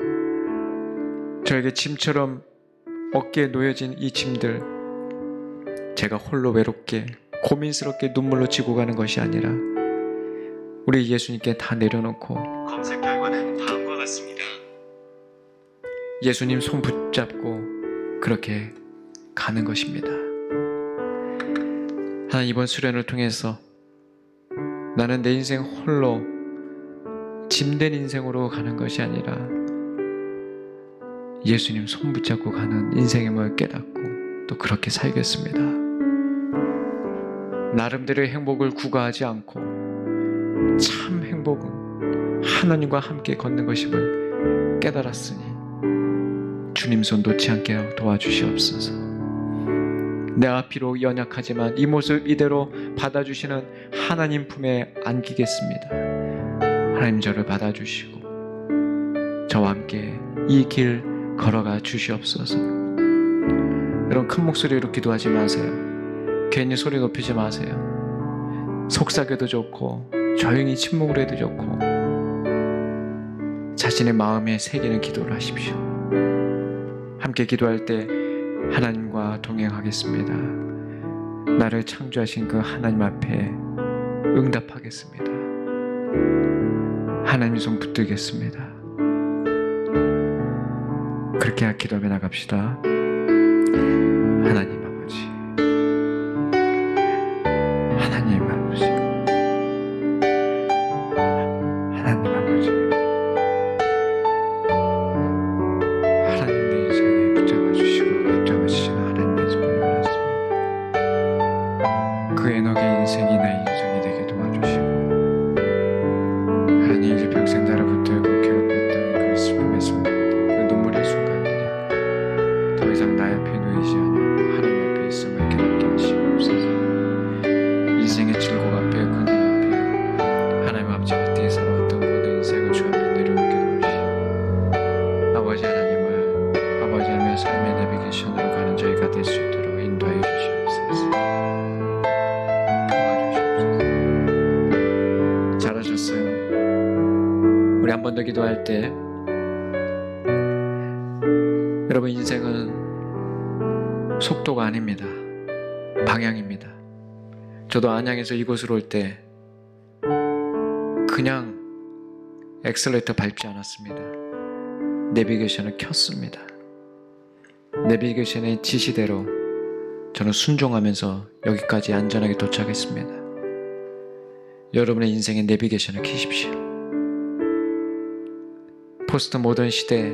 저에게 짐처럼 어깨에 놓여진 이 짐들, 제가 홀로 외롭게 고민스럽게 눈물로 지고 가는 것이 아니라 우리 예수님께 다 내려놓고 검색 결과는 다음과 같습니다. 예수님 손 붙잡고 그렇게 가는 것입니다. 하나님, 이번 수련을 통해서 나는 내 인생 홀로 짐된 인생으로 가는 것이 아니라 예수님 손 붙잡고 가는 인생임을 깨닫고 또 그렇게 살겠습니다. 나름대로의 행복을 구가하지 않고 참 행복은 하나님과 함께 걷는 것임을 깨달았으니 주님 손 놓지 않게 도와주시옵소서. 내가 비록 연약하지만 이 모습 이대로 받아주시는 하나님 품에 안기겠습니다. 하나님, 저를 받아주시고 저와 함께 이 길 걸어가 주시옵소서. 여러분, 큰 목소리로 기도하지 마세요. 괜히 소리 높이지 마세요. 속삭여도 좋고 조용히 침묵으로 해도 좋고 자신의 마음에 새기는 기도를 하십시오. 함께 기도할 때 하나님과 동행하겠습니다. 나를 창조하신 그 하나님 앞에 응답하겠습니다. 하나님 손 붙들겠습니다. 그렇게 기도하며 나갑시다. 하나님 아버지, 하나님 아버지, 하나님 아버지, 하나님 내 인생에 붙잡아주시고 붙잡아주시는 하나님의 손을 원했습니다. 그 에녹의 인생이 내 인생이 되게 도와주시고 하나님, 이제 평생 나를 붙들고 괴롭혔던 그 슬픔의 순간, 그 눈물의 순간들이 더 이상 나 옆에 놓이지 않고 하나님 옆에 있음을 깨닫게 하시옵소서. 인생의 즐거움 앞에 근심 앞에 하나님 아버지 헛되이 살아왔던 모든 인생을 주 앞에 내려놓게 도와주시고 아버지 하나님을 아버지 하나님의 삶의 내비게이션으로 가는 저희가 될 수 있도록 인도하여 주시옵소서. 도와주시옵소서. 잘하셨어요. 우리 한 번 더 기도할 때, 여러분, 인생은 속도가 아닙니다. 방향입니다. 저도 안양에서 이곳으로 올 때 그냥 엑셀레이터 밟지 않았습니다. 내비게이션을 켰습니다. 내비게이션의 지시대로 저는 순종하면서 여기까지 안전하게 도착했습니다. 여러분의 인생의 내비게이션을 켜십시오. 포스트 모던 시대에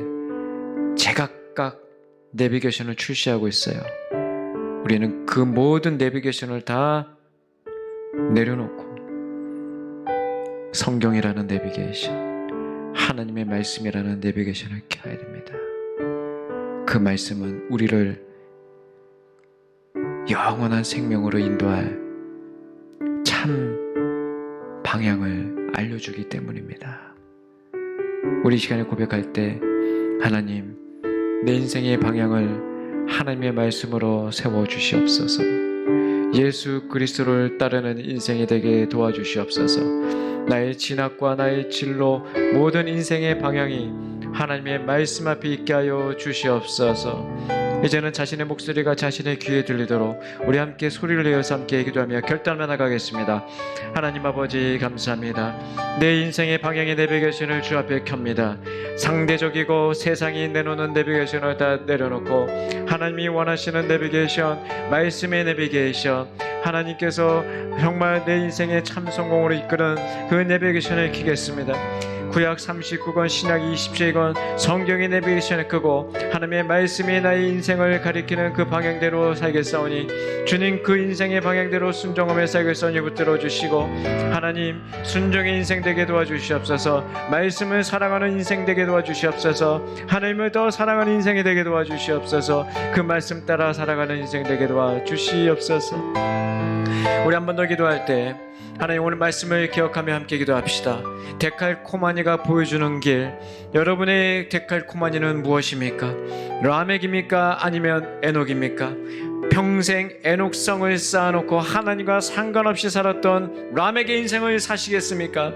제각각 내비게이션을 출시하고 있어요. 우리는 그 모든 내비게이션을 다 내려놓고 성경이라는 내비게이션, 하나님의 말씀이라는 내비게이션을 켜야 됩니다. 그 말씀은 우리를 영원한 생명으로 인도할 참 방향을 알려주기 때문입니다. 우리 이 시간에 고백할 때, 하나님, 내 인생의 방향을 하나님의 말씀으로 세워주시옵소서. 예수 그리스도를 따르는 인생이 되게 도와주시옵소서. 나의 진학과 나의 진로, 모든 인생의 방향이 하나님의 말씀 앞에 있게 하여 주시옵소서. 이제는 자신의 목소리가 자신의 귀에 들리도록 우리 함께 소리를 내어서 함께 기도하며 결단을 나가겠습니다. 하나님 아버지, 감사합니다. 내 인생의 방향의 내비게이션을 주 앞에 켭니다. 상대적이고 세상이 내놓는 내비게이션을 다 내려놓고 하나님이 원하시는 내비게이션, 말씀의 내비게이션, 하나님께서 정말 내 인생의 참 성공으로 이끄는 그 내비게이션을 켜겠습니다. 구약 39권, 신약 27권, 성경의 내비게이션을 끄고 하나님의 말씀이 나의 인생을 가리키는 그 방향대로 살겠사오니 주님, 그 인생의 방향대로 순종하며 살겠사오니 붙들어 주시고, 하나님, 순종의 인생 되게 도와주시옵소서. 말씀을 사랑하는 인생 되게 도와주시옵소서. 하나님을 더 사랑하는 인생이 되게 도와주시옵소서. 그 말씀 따라 살아가는 인생 되게 도와주시옵소서. 우리 한 번 더 기도할 때 하나님, 오늘 말씀을 기억하며 함께 기도합시다. 데칼코마니가 보여주는 길, 여러분의 데칼코마니는 무엇입니까? 라멕입니까? 아니면 에녹입니까? 평생 에녹성을 쌓아놓고 하나님과 상관없이 살았던 라멕의 인생을 사시겠습니까?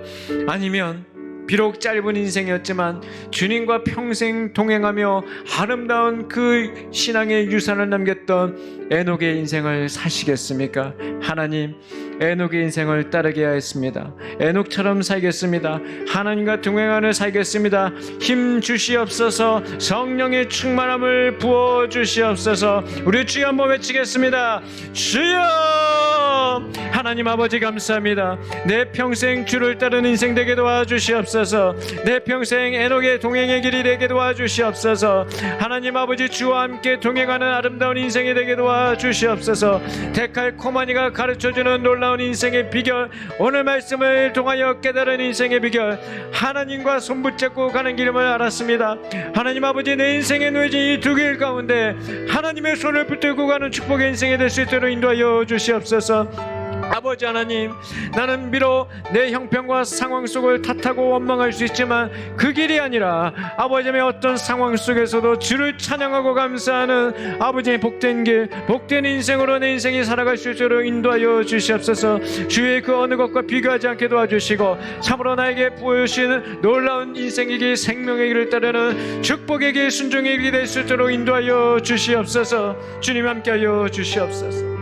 아니면 비록 짧은 인생이었지만 주님과 평생 동행하며 아름다운 그 신앙의 유산을 남겼던 에녹의 인생을 사시겠습니까? 하나님, 에녹의 인생을 따르게 하였습니다. 에녹처럼 살겠습니다. 하나님과 동행하는 살겠습니다. 힘 주시옵소서. 성령의 충만함을 부어 주시옵소서. 우리 주여 한번 외치겠습니다. 주여! 하나님 아버지, 감사합니다. 내 평생 주를 따르는 인생 되게 도와주시옵소서. 내 평생 에녹의 동행의 길이 되게 도와주시옵소서. 하나님 아버지, 주와 함께 동행하는 아름다운 인생이 되게 도와주시옵소서. 데칼코마니가 가르쳐주는 놀라운 인생의 비결, 오늘 말씀을 통하여 깨달은 인생의 비결, 하나님과 손붙잡고 가는 길임을 알았습니다. 하나님 아버지, 내 인생에 놓여진 이 두 길 가운데 하나님의 손을 붙들고 가는 축복의 인생이 될 수 있도록 인도하여 주시옵소서. 아버지 하나님, 나는 비록 내 형편과 상황 속을 탓하고 원망할 수 있지만 그 길이 아니라 아버지의 어떤 상황 속에서도 주를 찬양하고 감사하는 아버지의 복된 길, 복된 인생으로 내 인생이 살아갈 수 있도록 인도하여 주시옵소서. 주의 그 어느 것과 비교하지 않게 도와주시고 참으로 나에게 보여주시는 놀라운 인생의 길, 생명의 길을 따르는 축복의 길, 순종의 길이 될 수 있도록 인도하여 주시옵소서. 주님 함께하여 주시옵소서.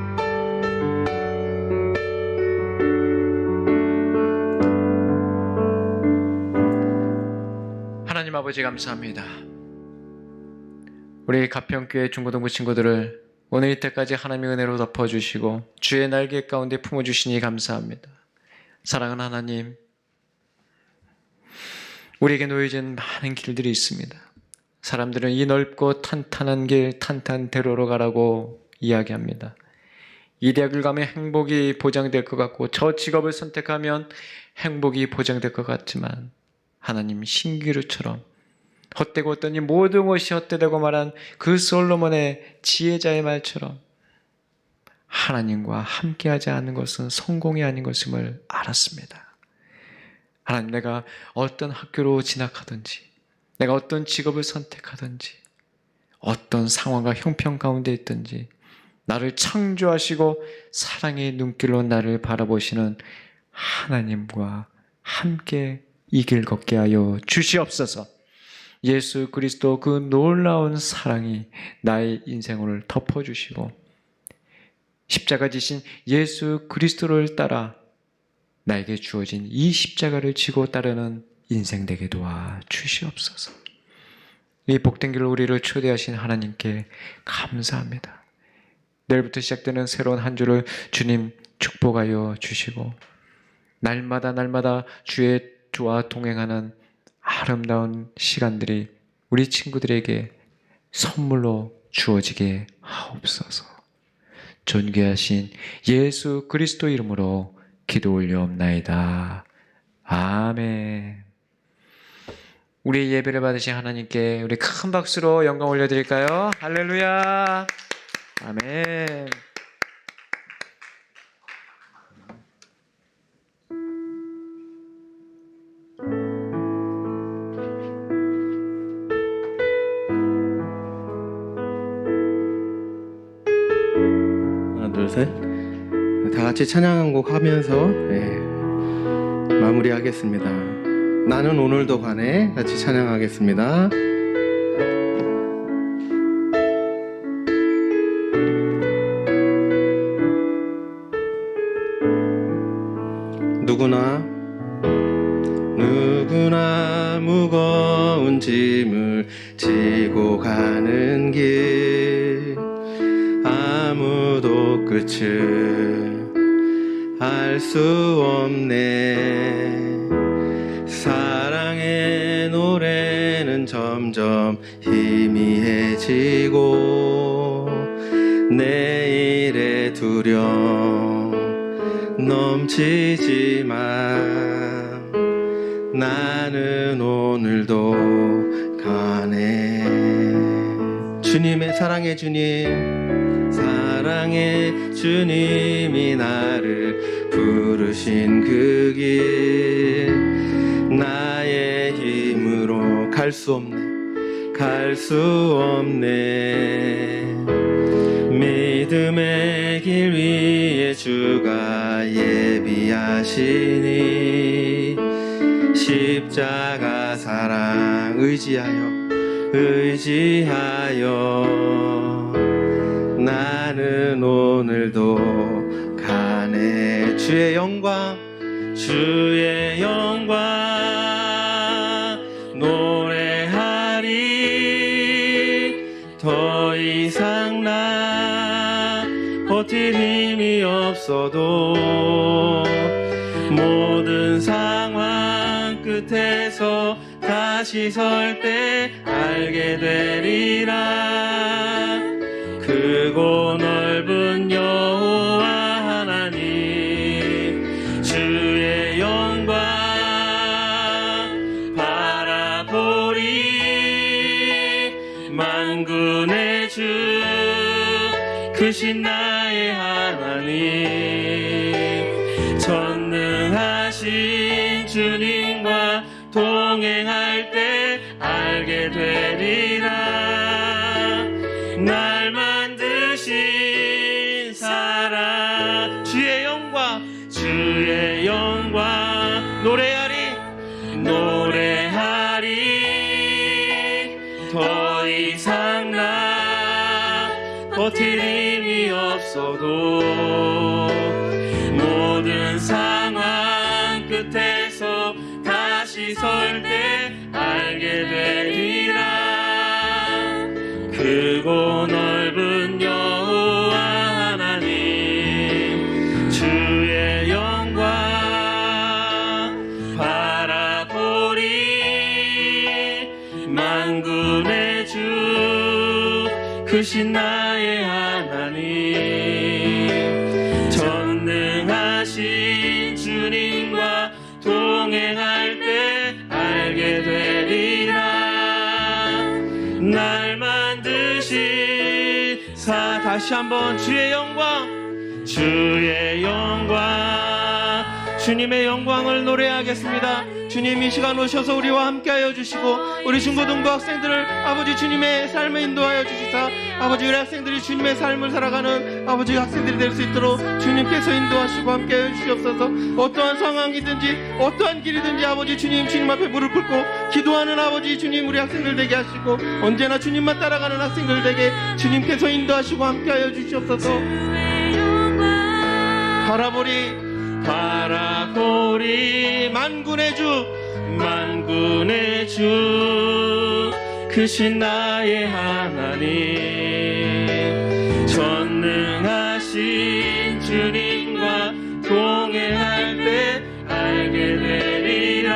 하나님 아버지, 감사합니다. 우리 가평교회 중고등부 친구들을 오늘 이때까지 하나님의 은혜로 덮어주시고 주의 날개 가운데 품어주시니 감사합니다. 사랑하는 하나님, 우리에게 놓여진 많은 길들이 있습니다. 사람들은 이 넓고 탄탄한 길, 탄탄대로로 가라고 이야기합니다. 이 대학을 가면 행복이 보장될 것 같고 저 직업을 선택하면 행복이 보장될 것 같지만, 하나님, 신기루처럼 헛되고 어떠니 모든 것이 헛되다고 말한 그 솔로몬의 지혜자의 말처럼 하나님과 함께하지 않는 것은 성공이 아닌 것임을 알았습니다. 하나님, 내가 어떤 학교로 진학하든지, 내가 어떤 직업을 선택하든지, 어떤 상황과 형편 가운데 있든지 나를 창조하시고 사랑의 눈길로 나를 바라보시는 하나님과 함께 이 길 걷게 하여 주시옵소서. 예수 그리스도 그 놀라운 사랑이 나의 인생을 덮어주시고 십자가 지신 예수 그리스도를 따라 나에게 주어진 이 십자가를 지고 따르는 인생 되게 도와 주시옵소서. 이 복된 길로 우리를 초대하신 하나님께 감사합니다. 내일부터 시작되는 새로운 한 주를 주님 축복하여 주시고 날마다 주의 주와 동행하는 아름다운 시간들이 우리 친구들에게 선물로 주어지게 하옵소서. 존귀하신 예수 그리스도 이름으로 기도 올려옵나이다. 아멘. 우리 예배를 받으신 하나님께 우리 큰 박수로 영광 올려드릴까요? 할렐루야. 아멘. 하나, 둘, 셋. 다 같이 찬양 한 곡 하면서 마무리하겠습니다. 나는 오늘도 가네. 같이 찬양하겠습니다. 누구나 무거운 짐을 지고 가는 길, 아무도 끝을 알 수 없네. 사랑의 노래는 점점 희미해지고 내일의 두려움 넘치지만 나는 오늘도 가네. 주님의 사랑의 주님, 사랑의 주님이 나를 부르신 그 길, 나의 힘으로 갈 수 없네. 믿음의 길 위에 주가 예비하시니 십자가 사랑 의지하여 나는 오늘도 가네. 주의 영광 노래하리. 더 이상 나 버틸 힘이 없어도 모든 상황 끝에서 다시 설 때 알게 되리라. 크고 넓은 여호와 하나님 주의 영광 바라보리. 만군의 주 크신 나의 하나님, 전능하신 주님과 동행할 때 알게 되리라. 날 만드신 사랑 주의 영광 노래하리. 더 이상 나 버틸 힘이 없어도 모든 상황 끝에서 다시 설 때 알게 되리라. 크고 넓은 여호와 하나님 주의 영광 바라보리. 만군의 주 크신 나의 하나님, 전능하신 주님과 동행할 때 알게 되리라. 날 만드신 다시 한번 주의 영광 주님의 영광을 노래하겠습니다. 주님 이 시간 오셔서 우리와 함께하여 주시고 우리 중고등부 학생들을 아버지 주님의 삶에 인도하여 주시사 아버지 우리 학생들이 주님의 삶을 살아가는 아버지 학생들이 될 수 있도록 주님께서 인도하시고 함께하여 주시옵소서. 어떠한 상황이든지 어떠한 길이든지 아버지 주님 앞에 무릎 꿇고 기도하는 아버지 주님 우리 학생들 되게 하시고 언제나 주님만 따라가는 학생들 되게 주님께서 인도하시고 함께하여 주시옵소서. 바라보리 만군의 주 크신 나의 하나님, 전능하신 주님과 동행할 때 알게 되리라.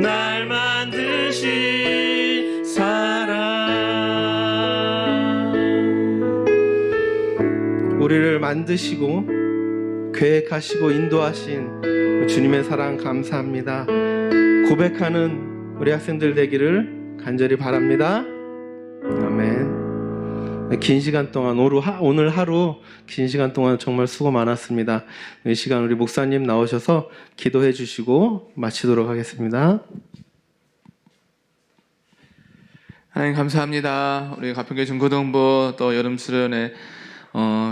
날 만드신 사랑. 우리를 만드시고 계획하시고 인도하신 주님의 사랑 감사합니다. 고백하는 우리 학생들 되기를 간절히 바랍니다. 아멘. 긴 시간 동안 오늘 하루 긴 시간 동안 정말 수고 많았습니다. 이 시간 우리 목사님 나오셔서 기도해 주시고 마치도록 하겠습니다. 하나님 감사합니다. 우리 가평교 중고등부 또 여름 수련회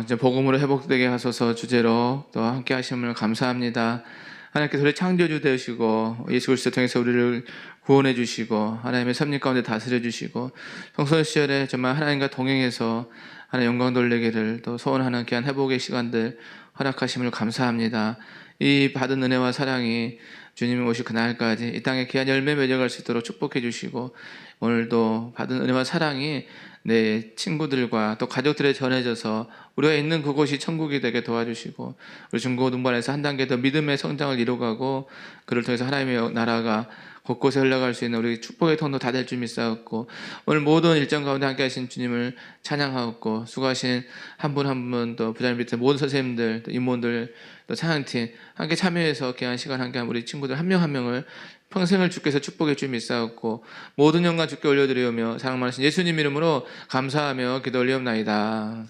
이제 복음으로 회복되게 하소서 주제로 또 함께 하심을 감사합니다. 하나님께서 우리 창조주 되시고 예수 그리스도 통해서 우리를 구원해 주시고 하나님의 섭리 가운데 다스려 주시고 평소 시절에 정말 하나님과 동행해서 하나님 영광 돌리기를 또 소원하는 귀한 회복의 시간들 허락하심을 감사합니다. 이 받은 은혜와 사랑이 주님이 오실 그날까지 이 땅에 귀한 열매 맺어갈 수 있도록 축복해 주시고 오늘도 받은 은혜와 사랑이 내 친구들과 또 가족들에 전해져서 우리가 있는 그곳이 천국이 되게 도와주시고 우리 중고등반에서 한 단계 더 믿음의 성장을 이루어가고 그를 통해서 하나님의 나라가 곳곳에 흘러갈 수 있는 우리 축복의 통로 다 될 줄 믿사옵고 오늘 모든 일정 가운데 함께 하신 주님을 찬양하옵고 수고하신 한 분 한 분 또 부자님 밑에 모든 선생님들 또 임원들 또 찬양팀 함께 참여해서 귀한 시간 함께한 우리 친구들 한 명 한 명을 평생을 주께서 축복해 줄 믿사옵고 모든 영광 주께 올려드리오며 사랑 많으신 예수님 이름으로 감사하며 기도 올리옵나이다.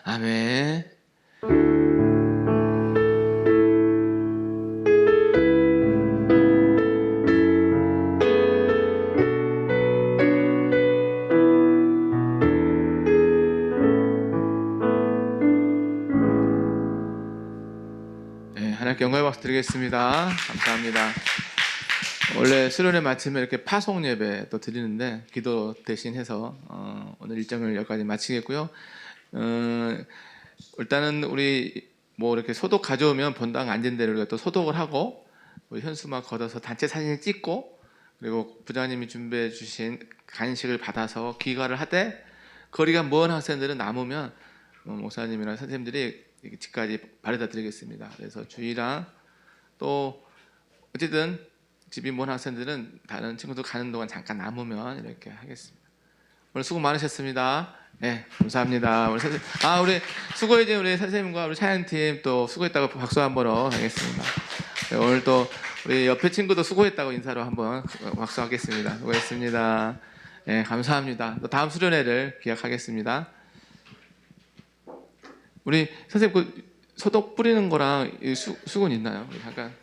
아멘. 네, 하나님께 영광의 박수 드리겠습니다. 감사합니다. 원래 수련회 마치면 이렇게 파송 예배 또 드리는데 기도 대신해서 오늘 일정을 여기까지 마치겠고요. 일단은 우리 뭐 이렇게 소독 가져오면 본당 앉은 대로 우리가 또 소독을 하고 우리 현수막 걷어서 단체 사진을 찍고 그리고 부장님이 준비해 주신 간식을 받아서 귀가를 하되 거리가 먼 학생들은 남으면 목사님이랑 선생님들이 집까지 바래다 드리겠습니다. 그래서 주희랑 또 어쨌든 집이 먼 학생들은 다른 친구들 가는 동안 잠깐 남으면 이렇게 하겠습니다. 오늘 수고 많으셨습니다. 네, 감사합니다. 우리 수고해준 우리 선생님과 우리 사연팀 또 수고했다고 박수 한번 하겠습니다. 네, 오늘 또 우리 옆에 친구도 수고했다고 인사로 한번 박수하겠습니다. 수고했습니다. 네, 감사합니다. 또 다음 수련회를 기약하겠습니다. 우리 선생님 그 소독 뿌리는 거랑 수건 있나요? 잠깐.